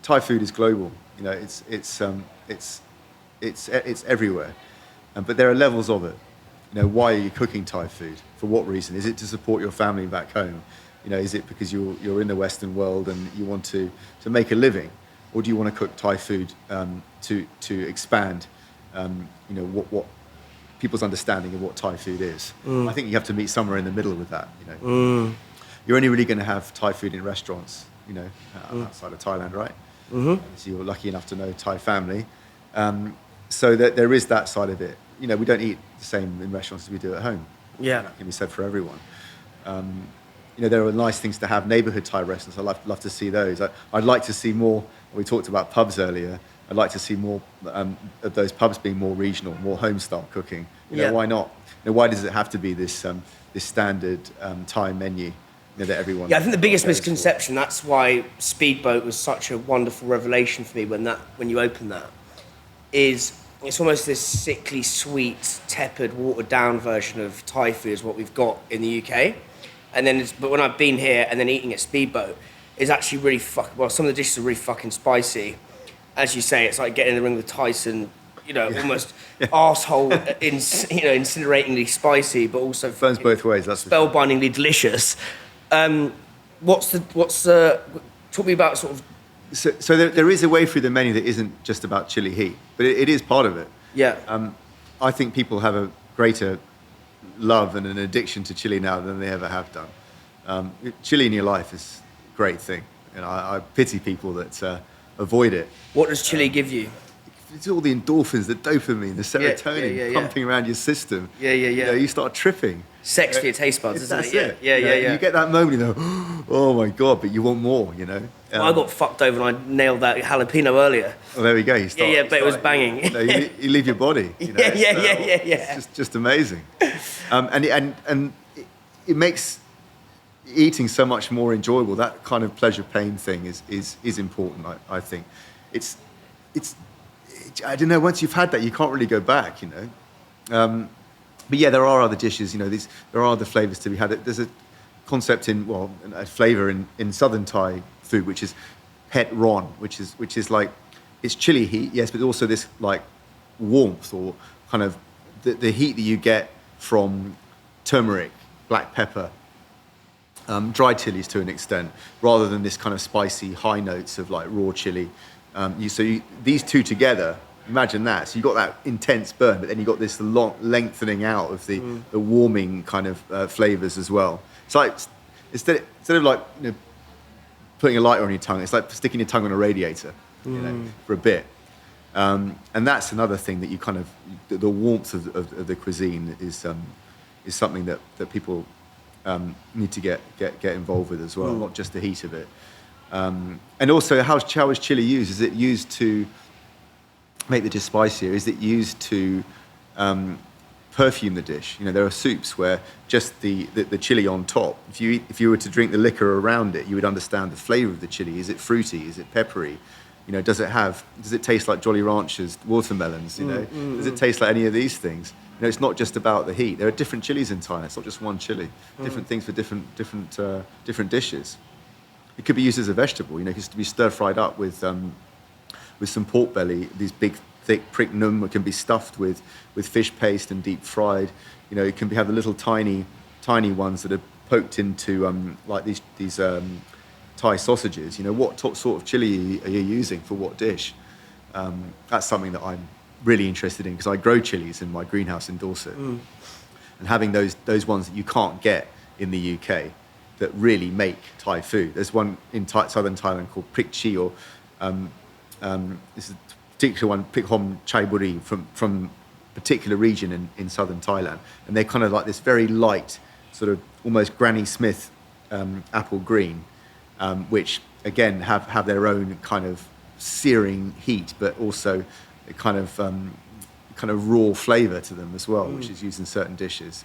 A: Thai food is global. It's everywhere, but there are levels of it. Why are you cooking Thai food? For what reason? Is it to support your family back home? Is it because you're in the Western world and you want to make a living? Or do you want to cook Thai food to expand, what people's understanding of what Thai food is? I think you have to meet somewhere in the middle with that. You're only really going to have Thai food in restaurants. outside of Thailand, right? Mm-hmm. So you're lucky enough to know Thai family. So that there is that side of it. We don't eat the same in restaurants as we do at home.
B: Yeah.
A: That can be said for everyone. There are nice things to have. Neighborhood Thai restaurants, I'd love to see those. I'd like to see more. We talked about pubs earlier. I'd like to see more of those pubs being more regional, more home-style cooking. Why not? Why does it have to be this standard Thai menu that everyone?
B: Yeah, I think the biggest misconception. That's why Speedboat was such a wonderful revelation for me when you open that. Is it's almost this sickly sweet, tepid, watered down version of Thai food is what we've got in the UK. And then, but when I've been here and then eating at Speedboat, it's actually really some of the dishes are really fucking spicy. As you say, it's like getting in the ring with Tyson, almost arsehole, incineratingly spicy, but also
A: burns both ways. That's
B: spellbindingly delicious. Talk to me about sort of.
A: So there is a way through the menu that isn't just about chili heat, but it is part of it.
B: Yeah.
A: I think people have a greater love and an addiction to chili now than they ever have done. Chili in your life is a great thing. I pity people that avoid it.
B: What does chili give you?
A: It's all the endorphins, the dopamine, the serotonin pumping around your system.
B: Yeah.
A: You start tripping.
B: Sex for your taste buds, isn't it?
A: It.
B: Yeah.
A: You get that moment, oh my God, but you want more,
B: Well, I got fucked over and I nailed that jalapeno earlier.
A: Well, there we go.
B: But it was banging.
A: You leave your body.
B: Yeah.
A: It's just amazing. And it makes eating so much more enjoyable. That kind of pleasure-pain thing is important, I think. It's I don't know, once you've had that, you can't really go back, But yeah, there are other dishes, there are other flavors to be had. There's a concept a flavor in Southern Thai food, which is pet ron, which is like, it's chili heat, yes, but also this like warmth or kind of the heat that you get from turmeric, black pepper, dried chilies to an extent, rather than this kind of spicy high notes of like raw chili. These two together, imagine that. So you've got that intense burn, but then you've got this long lengthening out of the warming kind of flavors as well. It's like, instead of like, putting a lighter on your tongue, it's like sticking your tongue on a radiator, for a bit. And that's another thing that you kind of, the warmth of the cuisine is something that people need to get involved with as well, not just the heat of it. And also, how is chili used? Is it used to make the dish spicier? Is it used to perfume the dish? There are soups where just the chili on top, if you were to drink the liquor around it, you would understand the flavor of the chili. Is it fruity? Is it peppery? Does it taste like Jolly Ranchers watermelons? Does it taste like any of these things? It's not just about the heat. There are different chilies in Thailand. It's not just one chili. Different things for different dishes. It could be used as a vegetable. It used to be stir fried up with some pork belly. These big, thick prick num. It can be stuffed with fish paste and deep fried. It can have the little tiny ones that are poked into like these Thai sausages. What sort of chili are you using for what dish? That's something that I'm really interested in because I grow chilies in my greenhouse in Dorset, and having those ones that you can't get in the UK that really make Thai food. There's one in southern Thailand called Prik Chi, or this is a particular one, Prik Hom Chai Buri, from a particular region in southern Thailand, and they're kind of like this very light, sort of almost Granny Smith apple green, which again have their own kind of searing heat, but also a kind of raw flavour to them as well, which is used in certain dishes.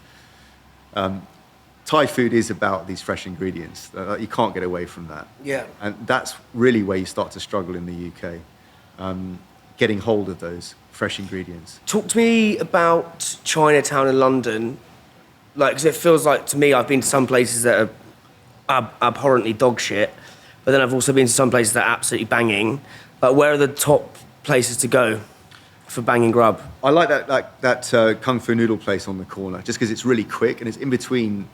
A: Thai food is about these fresh ingredients. You can't get away from that.
B: Yeah. And
A: that's really where you start to struggle in the UK, getting hold of those fresh ingredients.
B: Talk to me about Chinatown in London. Because it feels like, to me, I've been to some places that are abhorrently dog shit, but then I've also been to some places that are absolutely banging. Where are the top places to go for banging grub? I
A: like that Kung Fu noodle place on the corner, just because it's really quick and it's in between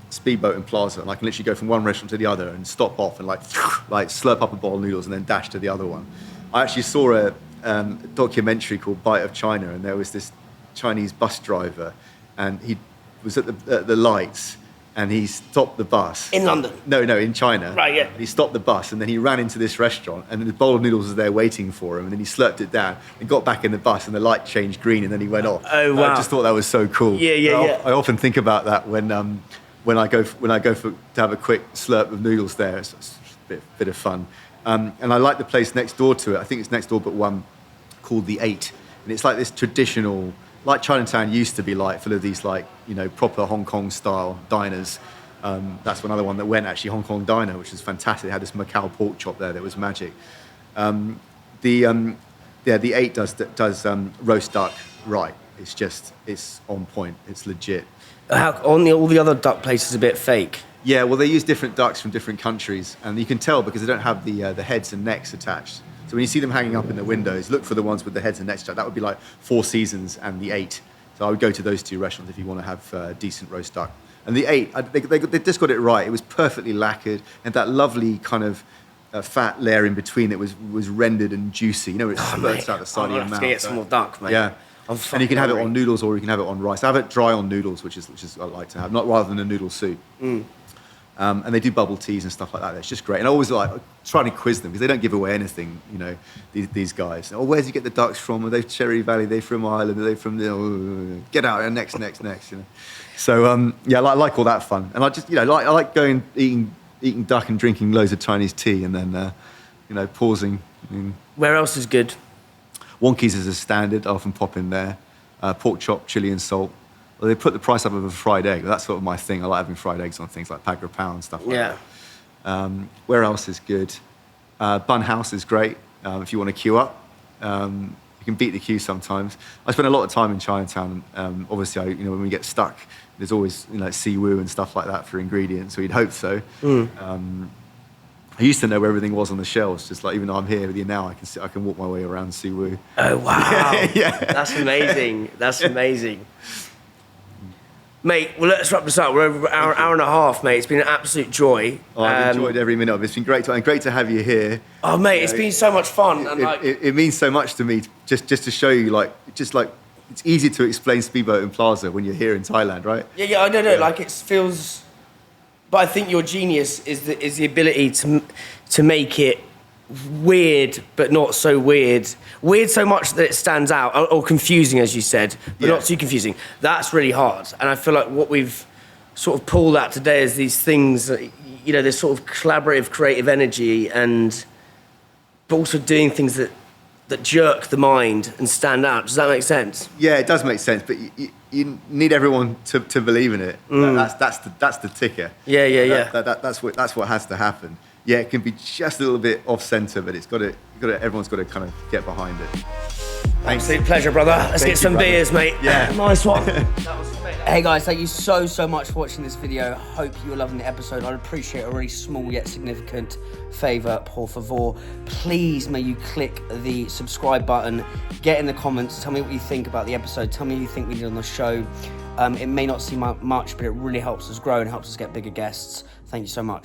A: Speedboat and Plaza, and I can literally go from one restaurant to the other and stop off and like slurp up a bowl of noodles and then dash to the other one. I actually saw a documentary called Bite of China, and there was this Chinese bus driver, and he was at the lights, and he stopped the bus.
B: In London?
A: No, in China.
B: Right, yeah.
A: He stopped the bus, and then he ran into this restaurant, and the bowl of noodles was there waiting for him, and then he slurped it down and got back in the bus, and the light changed green, and then he went off.
B: Oh, wow.
A: I just thought that was so cool.
B: Yeah.
A: I often think about that when I go to have a quick slurp of noodles there. It's a bit of fun. And I like the place next door to it. I think it's next door but one, called The 8. And it's like this traditional, like Chinatown used to be like, full of these like, proper Hong Kong style diners. That's another one that went, actually, Hong Kong Diner, which is fantastic. They had this Macau pork chop there that was magic. The 8 does roast duck right. It's on point. It's legit.
B: All the other duck places a bit fake.
A: Yeah, well, they use different ducks from different countries, and you can tell because they don't have the heads and necks attached. So when you see them hanging up in the windows, look for the ones with the heads and necks attached. That would be like Four Seasons and The 8. So I would go to those two restaurants if you want to have decent roast duck. And The 8, they just got it right. It was perfectly lacquered, and that lovely kind of fat layer in between that was rendered and juicy. It spurts out the side of your mouth.
B: I'm get some more duck, mate.
A: Yeah. And you can have it on noodles or you can have it on rice. I have it dry on noodles, which is I like to have, not rather than a noodle soup. And they do bubble teas and stuff like that. It's just great. And I always like trying to quiz them because they don't give away anything, these guys. Oh, where do you get the ducks from? Are they Cherry Valley? Are they from Ireland? Are they from get out and next. So, I like all that fun. And I just, I like going, eating duck and drinking loads of Chinese tea and then, pausing.
B: Where else is good?
A: Wonkies is a standard. I often pop in there. Pork chop, chili and salt. Well, they put the price up of a fried egg. That's sort of my thing. I like having fried eggs on things like Pagra Pound and stuff like that. Where else is good? Bun House is great if you want to queue up. You can beat the queue sometimes. I spend a lot of time in Chinatown. Obviously, when we get stuck, there's always Siwu and stuff like that for ingredients. So you'd hope so. I used to know where everything was on the shelves. Just like even though I'm here with you now, I can walk my way around Siwu.
B: Oh wow!
A: Yeah.
B: That's amazing. That's amazing. Mate, well, let's wrap this up. We're over an hour and a half, mate. It's been an absolute joy.
A: Oh, I've enjoyed every minute of it. It's been great to have you here.
B: Oh, mate, it's been so much fun.
A: It means so much to me just to show you, it's easy to explain Speedboat and Plaza when you're here in Thailand, right?
B: Yeah, I don't know. It feels... But I think your genius is the ability to make it weird, but not so weird. Weird so much that it stands out, or confusing, as you said, but not too confusing. That's really hard. And I feel like what we've sort of pulled out today is these things, this sort of collaborative, creative energy, but also doing things that jerk the mind and stand out. Does that make sense?
A: Yeah, it does make sense, but you need everyone to believe in it. That's the ticker.
B: Yeah.
A: That's what has to happen. Yeah, it can be just a little bit off center, but everyone's got to kind of get behind it. Thanks.
B: Absolute pleasure, brother. Let's get some beers, mate.
A: Yeah.
B: Nice one. Hey guys, thank you so much for watching this video. Hope you were loving the episode. I'd appreciate a really small yet significant favor, por favor. Please, may you click the subscribe button, get in the comments, tell me what you think about the episode, tell me what you think we did on the show. It may not seem much, but it really helps us grow and helps us get bigger guests. Thank you so much.